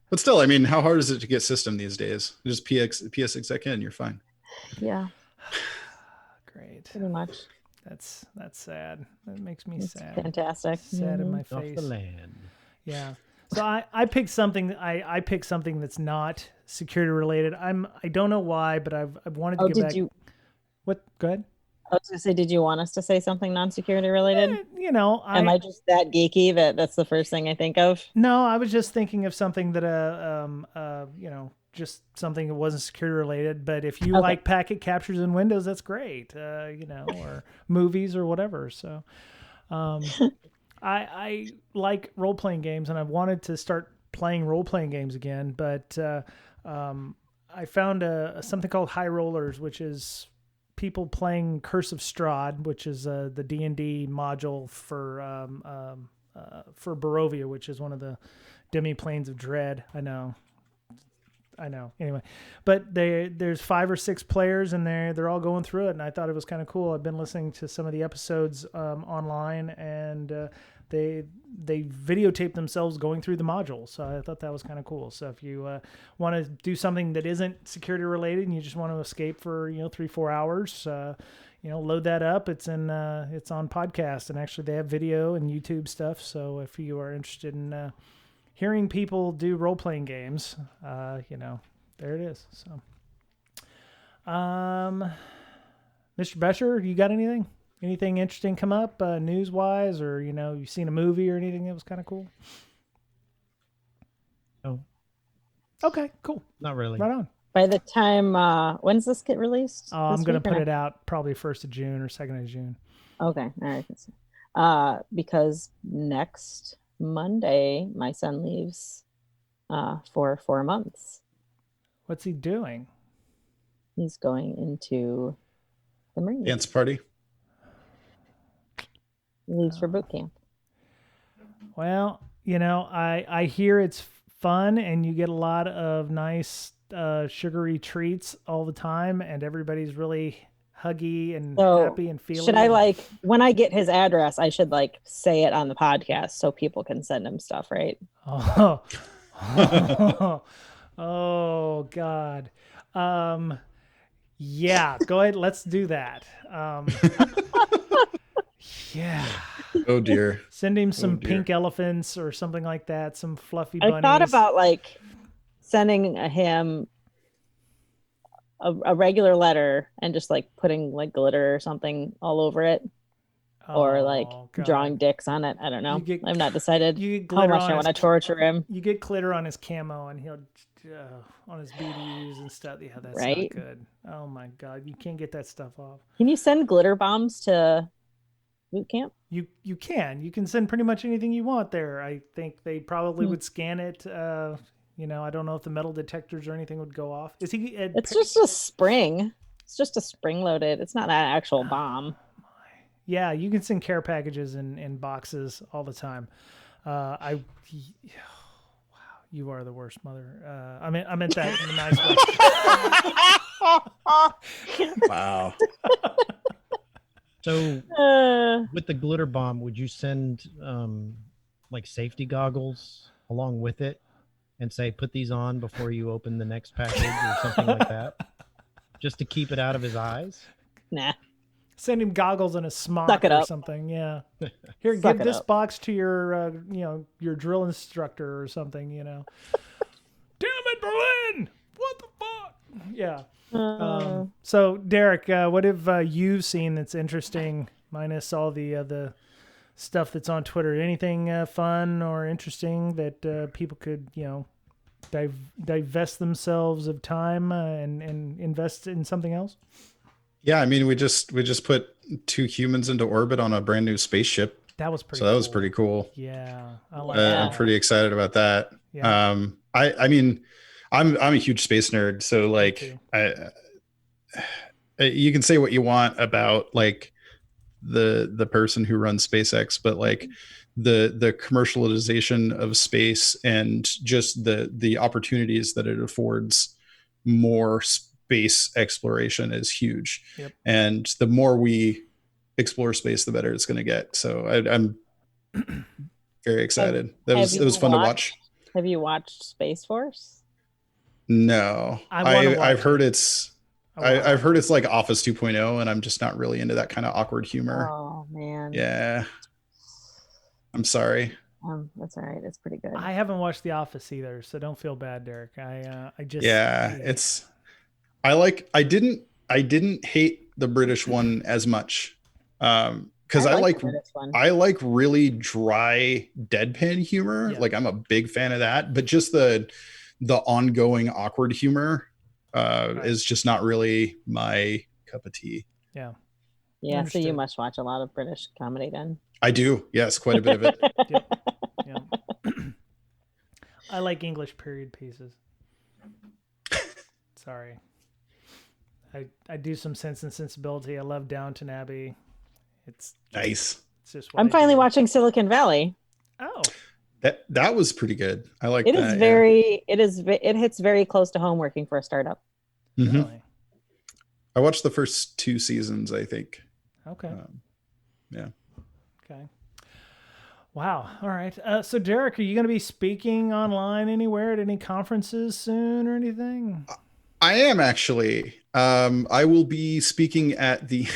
But still, I mean, how hard is it to get system these days? Just PSexec in, you're fine. Yeah. Great. Pretty much. That's sad. That makes me sad. Fantastic. Sad in my face. Off the land. Yeah. So I picked something. I picked something that's not security related. I don't know why, but I've wanted to get back. What? Go ahead. I was gonna say, did you want us to say something non-security related? Am I just that geeky that's the first thing I think of? No, I was just thinking of something that just something that wasn't security related. But if you like packet captures in Windows, that's great. Or movies or whatever. So, I like role playing games, and I've wanted to start playing role playing games again. But I found something called High Rollers, which is people playing Curse of Strahd, which is the D&D module for for Barovia, which is one of the demi-planes of dread. I know. Anyway, but there's 5 or 6 players and they're all going through it, and I thought it was kind of cool. I've been listening to some of the episodes online, and they videotape themselves going through the modules. So I thought that was kind of cool. So if you want to do something that isn't security related and you just want to escape for 3-4 hours, load that up. It's on podcast, and actually they have video and YouTube stuff. So if you are interested in hearing people do role-playing games, there it is. So, Mr. Besher, you got anything? Anything interesting come up news-wise, or, you've seen a movie or anything that was kind of cool? No. Okay, cool. Not really. Right on. By the time, when's this get released? I'm going to put it out probably 1st of June or 2nd of June. Okay, all right. Because next Monday, my son leaves for 4 months. What's he doing? He's going into the Marines. Dance party. He leaves for boot camp. Well, I hear it's fun and you get a lot of nice sugary treats all the time, and everybody's really huggy and happy and feeling. Should I when I get his address, I should say it on the podcast so people can send him stuff, right? Oh, oh God. Yeah, go ahead. Let's do that. Yeah. Oh dear. Send him some pink elephants or something like that. Some fluffy bunnies. I thought about sending him a regular letter and just putting glitter or something all over it, or God. drawing dicks on it. I don't know. I'm not decided how much I want to torture him. You get glitter on his camo and he'll on his BDUs and stuff. Yeah, that's not good. Oh my God, you can't get that stuff off. Can you send glitter bombs to boot camp? You can send pretty much anything you want there. I think they probably would scan it. I don't know if the metal detectors or anything would go off. Is he? It's just a spring. It's just a spring loaded. It's not an actual bomb. Yeah, you can send care packages in boxes all the time. Wow, you are the worst mother. I meant that in a nice way. Wow. So with the glitter bomb, would you send safety goggles along with it and say, put these on before you open the next package or something like that, just to keep it out of his eyes? Nah. Send him goggles and a smock or something. Yeah. Here, give this box to your your drill instructor or something. Damn it, Berlin! What the fuck? Yeah. So Derek, what have you seen that's interesting, minus all the stuff that's on Twitter? Anything fun or interesting that people could divest themselves of time and invest in something else? Yeah, I mean, we just put 2 humans into orbit on a brand new spaceship. That was pretty. So that was pretty cool. Yeah, I like that. I'm pretty excited about that. Yeah. I mean, I'm a huge space nerd, so you can say what you want about the person who runs SpaceX, but the commercialization of space and just the opportunities that it affords more space exploration is huge. Yep. And the more we explore space, the better it's going to get. So I'm very excited. It was fun to watch. Have you watched Space Force? No, I've heard it's I've heard it's like Office 2.0, and I'm just not really into that kind of awkward humor. Oh man. Yeah. I'm sorry. That's all right. It's pretty good. I haven't watched The Office either, so don't feel bad, Derek. I didn't hate the British one as much. Because I like really dry deadpan humor. Yeah. Like I'm a big fan of that, but just the ongoing awkward humor is just not really my cup of tea. Yeah. Yeah. So you must watch a lot of British comedy then. I do. Yes. Quite a bit of it. Yep. I like English period pieces. Sorry. I do some Sense and Sensibility. I love Downton Abbey. It's nice. It's just I'm finally watching Silicon Valley. Oh, That was pretty good. I like It that. is yeah. very, it hits very close to home working for a startup. Mhm. really? I watched the first 2 seasons, I think. Okay. Yeah. Okay. Wow. All right. So, Derek, are you going to be speaking online anywhere at any conferences soon or anything? I am actually. I will be speaking at the.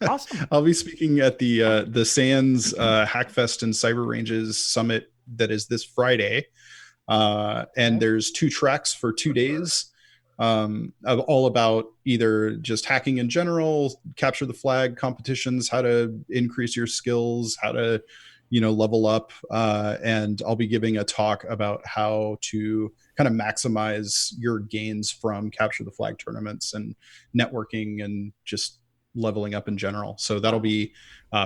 Awesome. I'll be speaking at the SANS Hackfest and Cyber Ranges Summit that is this Friday, and Okay. there's 2 tracks for 2 days, all about either just hacking in general, capture the flag competitions, how to increase your skills, how to level up, and I'll be giving a talk about how to kind of maximize your gains from capture the flag tournaments and networking and just leveling up in general. So that'll be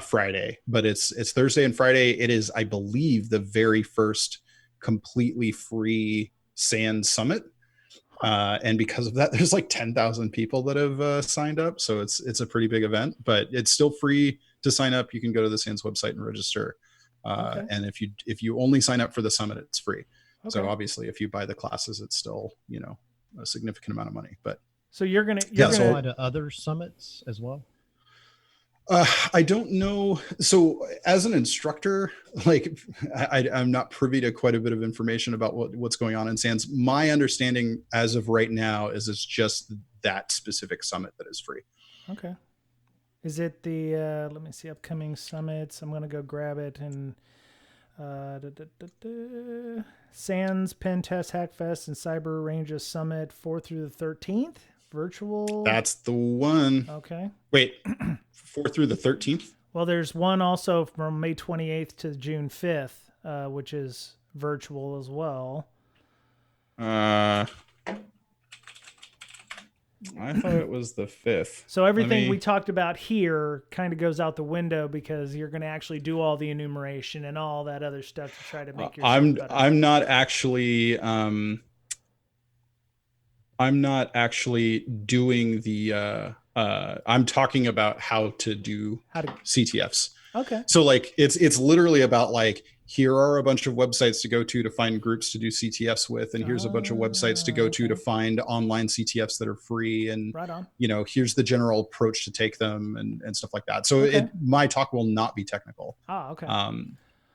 Friday, but it's Thursday and Friday. It is, I believe, the very first completely free SANS summit. And because of that, there's like 10,000 people that have signed up. So it's a pretty big event, but it's still free to sign up. You can go to the SANS website and register. Okay. And if you only sign up for the summit, it's free. Okay. So obviously, if you buy the classes, it's still a significant amount of money. But So you're gonna Apply to other summits as well. I don't know. So as an instructor, like I'm not privy to quite a bit of information about what's going on in SANS. My understanding as of right now is it's just that specific summit that is free. Okay. Is it the, let me see, upcoming summits. I'm going to go grab it and SANS, PENTEST, Hackfest, and Cyber Ranges Summit 4th through the 13th. Virtual. That's the one. Okay. Wait, 4th through the 13th? Well, there's one also from May 28th to June 5th, which is virtual as well. I thought it was the 5th. So everything we talked about here kind of goes out the window because you're going to actually do all the enumeration and all that other stuff to try to make your better. I'm not actually doing the I'm talking about how to do CTFs. Okay. So like it's literally about like, here are a bunch of websites to go to find groups to do CTFs with, and here's a bunch of websites to go to find online CTFs that are free, and right on. Here's the general approach to take them and stuff like that. So my talk will not be technical. Okay.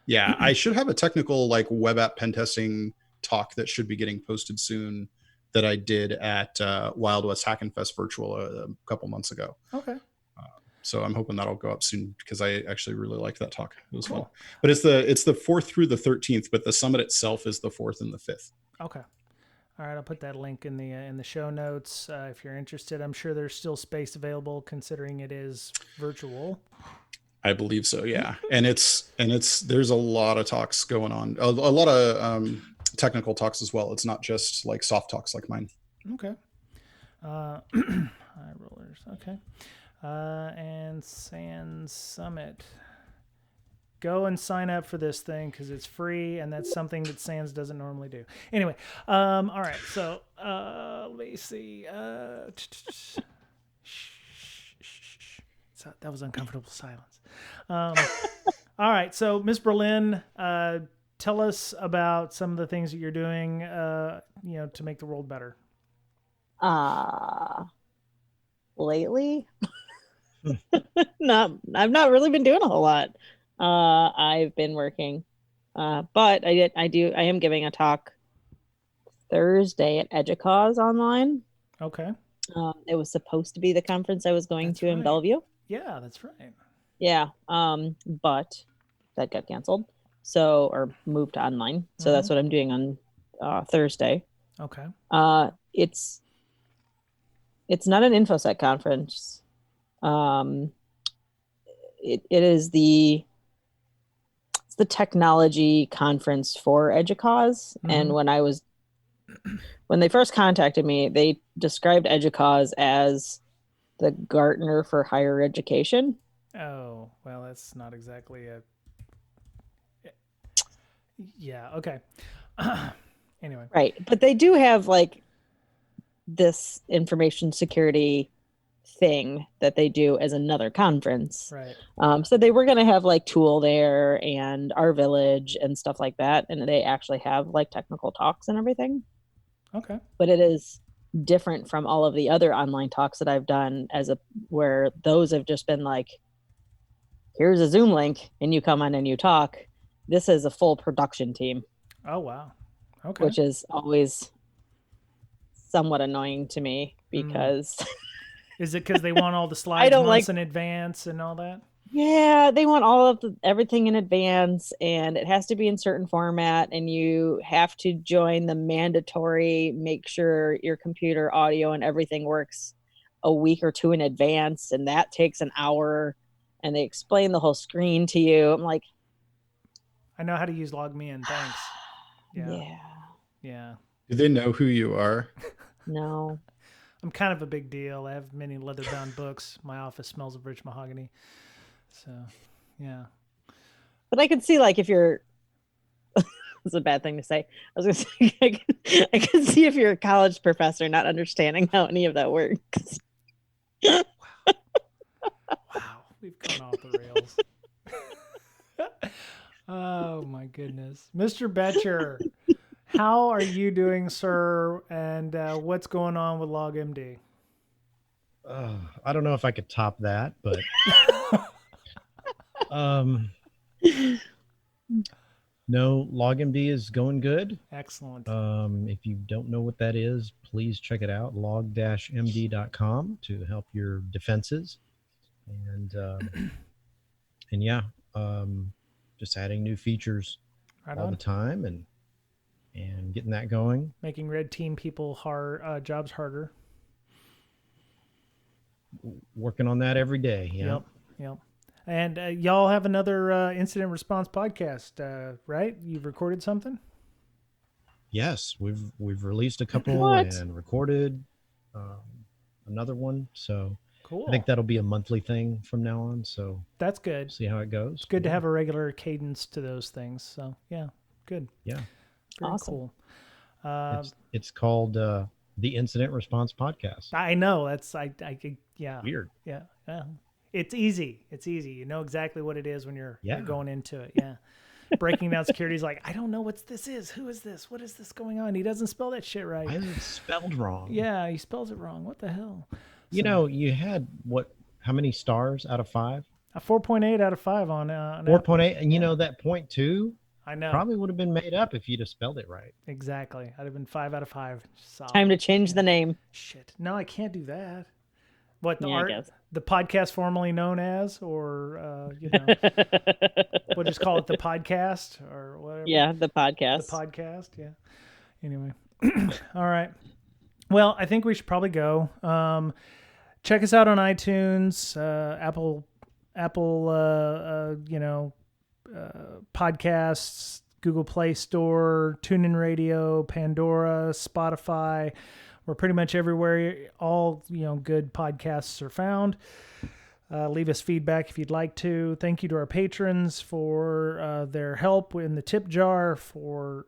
Yeah, I should have a technical like web app pen testing talk that should be getting posted soon that I did at Wild West Hack and Fest virtual a couple months ago. Okay. So I'm hoping that'll go up soon because I actually really liked that talk. It was fun. But it's the 4th through the 13th, but the summit itself is the 4th and the 5th. Okay. All right, I'll put that link in the show notes if you're interested. I'm sure there's still space available considering it is virtual. I believe so, yeah. And there's a lot of talks going on, a lot of technical talks as well. It's not just like soft talks like mine. Okay. High rollers. Okay. And SANS Summit. Go and sign up for this thing because it's free, and that's something that SANS doesn't normally do. Anyway, all right. So let me see. So that was uncomfortable silence. All right. So Miss Berlin, tell us about some of the things that you're doing, to make the world better. Lately, I've not really been doing a whole lot. I've been working, but I am giving a talk Thursday at EDUCAUSE online. Okay. It was supposed to be the conference I was going to in Bellevue. Yeah, that's right. Yeah. But that got canceled. Or moved to online. So that's what I'm doing on Thursday. Okay. It's not an InfoSec conference. It is the technology conference for EDUCAUSE. And when they first contacted me, they described EDUCAUSE as the Gartner for higher education. Oh, well, that's not exactly yeah. Okay. Anyway. Right. But they do have like this information security thing that they do as another conference. Right. So they were going to have like Tool there and Our Village and stuff like that. And they actually have like technical talks and everything. Okay. But it is different from all of the other online talks that I've done where those have just been like, here's a Zoom link and you come on and you talk. This is a full production team. Oh, wow. Okay. Which is always somewhat annoying to me because is it because they want all the slides months in advance and all that? Yeah, they want all of everything in advance, and it has to be in certain format, and you have to join the mandatory, make sure your computer audio and everything works a week or two in advance, and that takes an hour, and they explain the whole screen to you. I'm like, I know how to use LogMeIn, thanks. Yeah. Do they know who you are? No. I'm kind of a big deal. I have many leather-bound books. My office smells of rich mahogany. So, yeah. But I can see, like, if you're... It's a bad thing to say. I was going to say, I can see if you're a college professor not understanding how any of that works. Wow. We've gone off the rails. Oh, my goodness. Mr. Betcher, how are you doing, sir? And what's going on with LogMD? I don't know if I could top that, but no, LogMD is going good. Excellent. If you don't know what that is, please check it out, log-md.com, to help your defenses. And yeah, just adding new features all the time and getting that going. Making red team people jobs harder. Working on that every day. Yeah. Yep. And y'all have another incident response podcast, right? You've recorded something? Yes, we've released a couple and recorded another one. So cool. I think that'll be a monthly thing from now on. So that's good. See how it goes. It's good to have a regular cadence to those things. So yeah, good. Yeah. Very awesome. Cool. It's called the Incident Response Podcast. I know that's yeah. Weird. Yeah. It's easy. You know exactly what it is when you're going into it. Yeah. Breaking down security is like, I don't know what this is. Who is this? What is this going on? He doesn't spell that shit right. Why is it spelled wrong? Yeah, he spells it wrong. What the hell? You know, you had how many stars out of 5? A 4.8 out of 5 on 4.8, and you know that 0.2. I know. Probably would have been made up if you'd have spelled it right. Exactly. I'd have been 5 out of 5. Solid. Time to change the name. Shit. No, I can't do that. What the podcast formerly known as, or we'll just call it the podcast or whatever. Yeah, the podcast. The podcast. Yeah. Anyway, all right. Well, I think we should probably go. Check us out on iTunes, Apple, podcasts, Google Play Store, TuneIn Radio, Pandora, Spotify. We're pretty much everywhere. All good podcasts are found. Leave us feedback if you'd like to. Thank you to our patrons for their help in the tip jar, for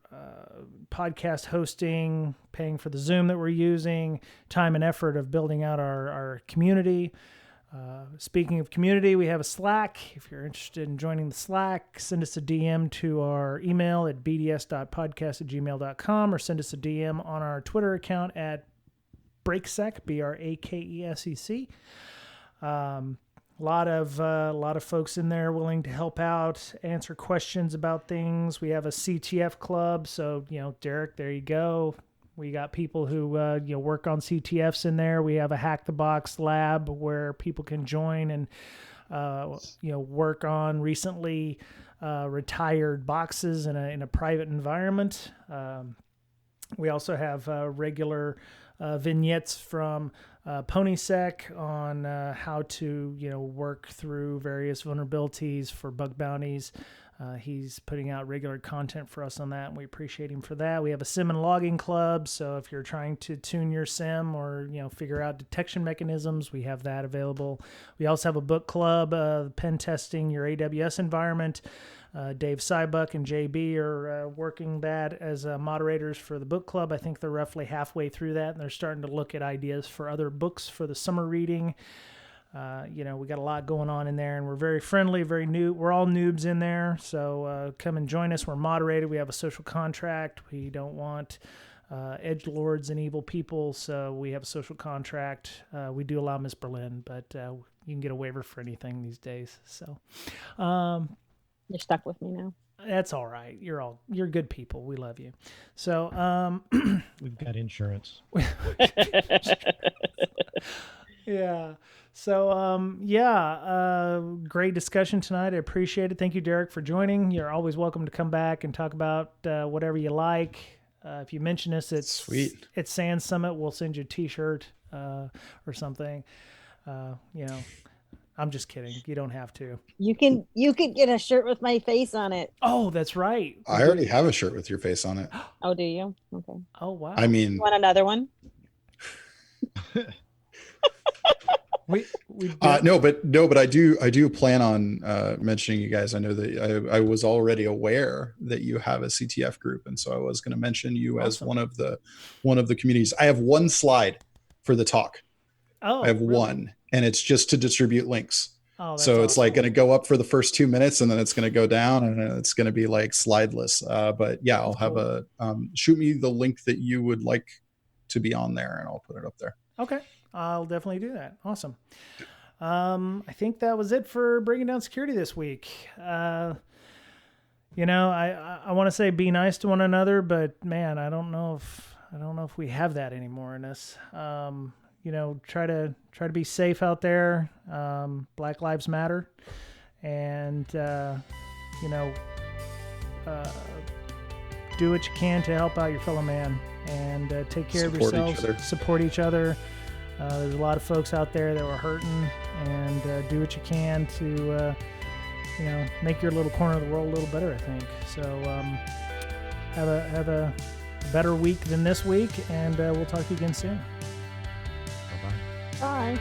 podcast hosting, paying for the Zoom that we're using, time and effort of building out our community. Speaking of community, we have a Slack. If you're interested in joining the Slack, send us a DM to our email at bds.podcast@gmail.com or send us a DM on our Twitter account at Brakesec, BRAKESEC. A lot of folks in there willing to help out, answer questions about things. We have a CTF Club, so Derek, there you go. We got people who work on CTFs in there. We have a Hack the Box lab where people can join and work on recently retired boxes in a private environment. We also have regular vignettes from PonySec on how to work through various vulnerabilities for bug bounties. He's putting out regular content for us on that, and we appreciate him for that. We have a sim and logging club, so if you're trying to tune your sim or figure out detection mechanisms, we have that available. We also have a book club, pen testing your AWS environment. Dave Sybuck and JB are working that as moderators for the book club. I think they're roughly halfway through that, and they're starting to look at ideas for other books for the summer reading. We got a lot going on in there, and we're very friendly, very new. We're all noobs in there, so come and join us. We're moderated. We have a social contract. We don't want edgelords and evil people, so we have a social contract. We do allow Miss Berlin, but you can get a waiver for anything these days. So you're stuck with me now. That's all right. You're good people. We love you. So we've got insurance. Yeah. So, great discussion tonight. I appreciate it. Thank you, Derek, for joining. You're always welcome to come back and talk about whatever you like. If you mention us at Sweet. At Sand Summit, we'll send you a T-shirt or something. I'm just kidding. You don't have to. You can get a shirt with my face on it. Oh, that's right. I already have a shirt with your face on it. Oh, do you? Okay. Oh, wow. I mean, you want another one? No, but I do plan on mentioning you guys. I know that I was already aware that you have a CTF group, and so I was going to mention you as one of the communities. I have one slide for the talk. Oh, I have really? one, and it's just to distribute links. Oh, so it's awesome. like going to go up for the first 2 minutes, and then it's going to go down, and it's going to be like slideless. But yeah, I'll have shoot me the link that you would like to be on there, and I'll put it up there. Okay. I'll definitely do that. Awesome. I think that was it for Bringing Down Security this week. I want to say be nice to one another, but man, I don't know if we have that anymore in us. Try to be safe out there. Black Lives Matter, and do what you can to help out your fellow man, and take care of yourselves. Support each other. There's a lot of folks out there that were hurting, and do what you can to, make your little corner of the world a little better, I think. So have a better week than this week, and we'll talk to you again soon. Bye-bye. Bye.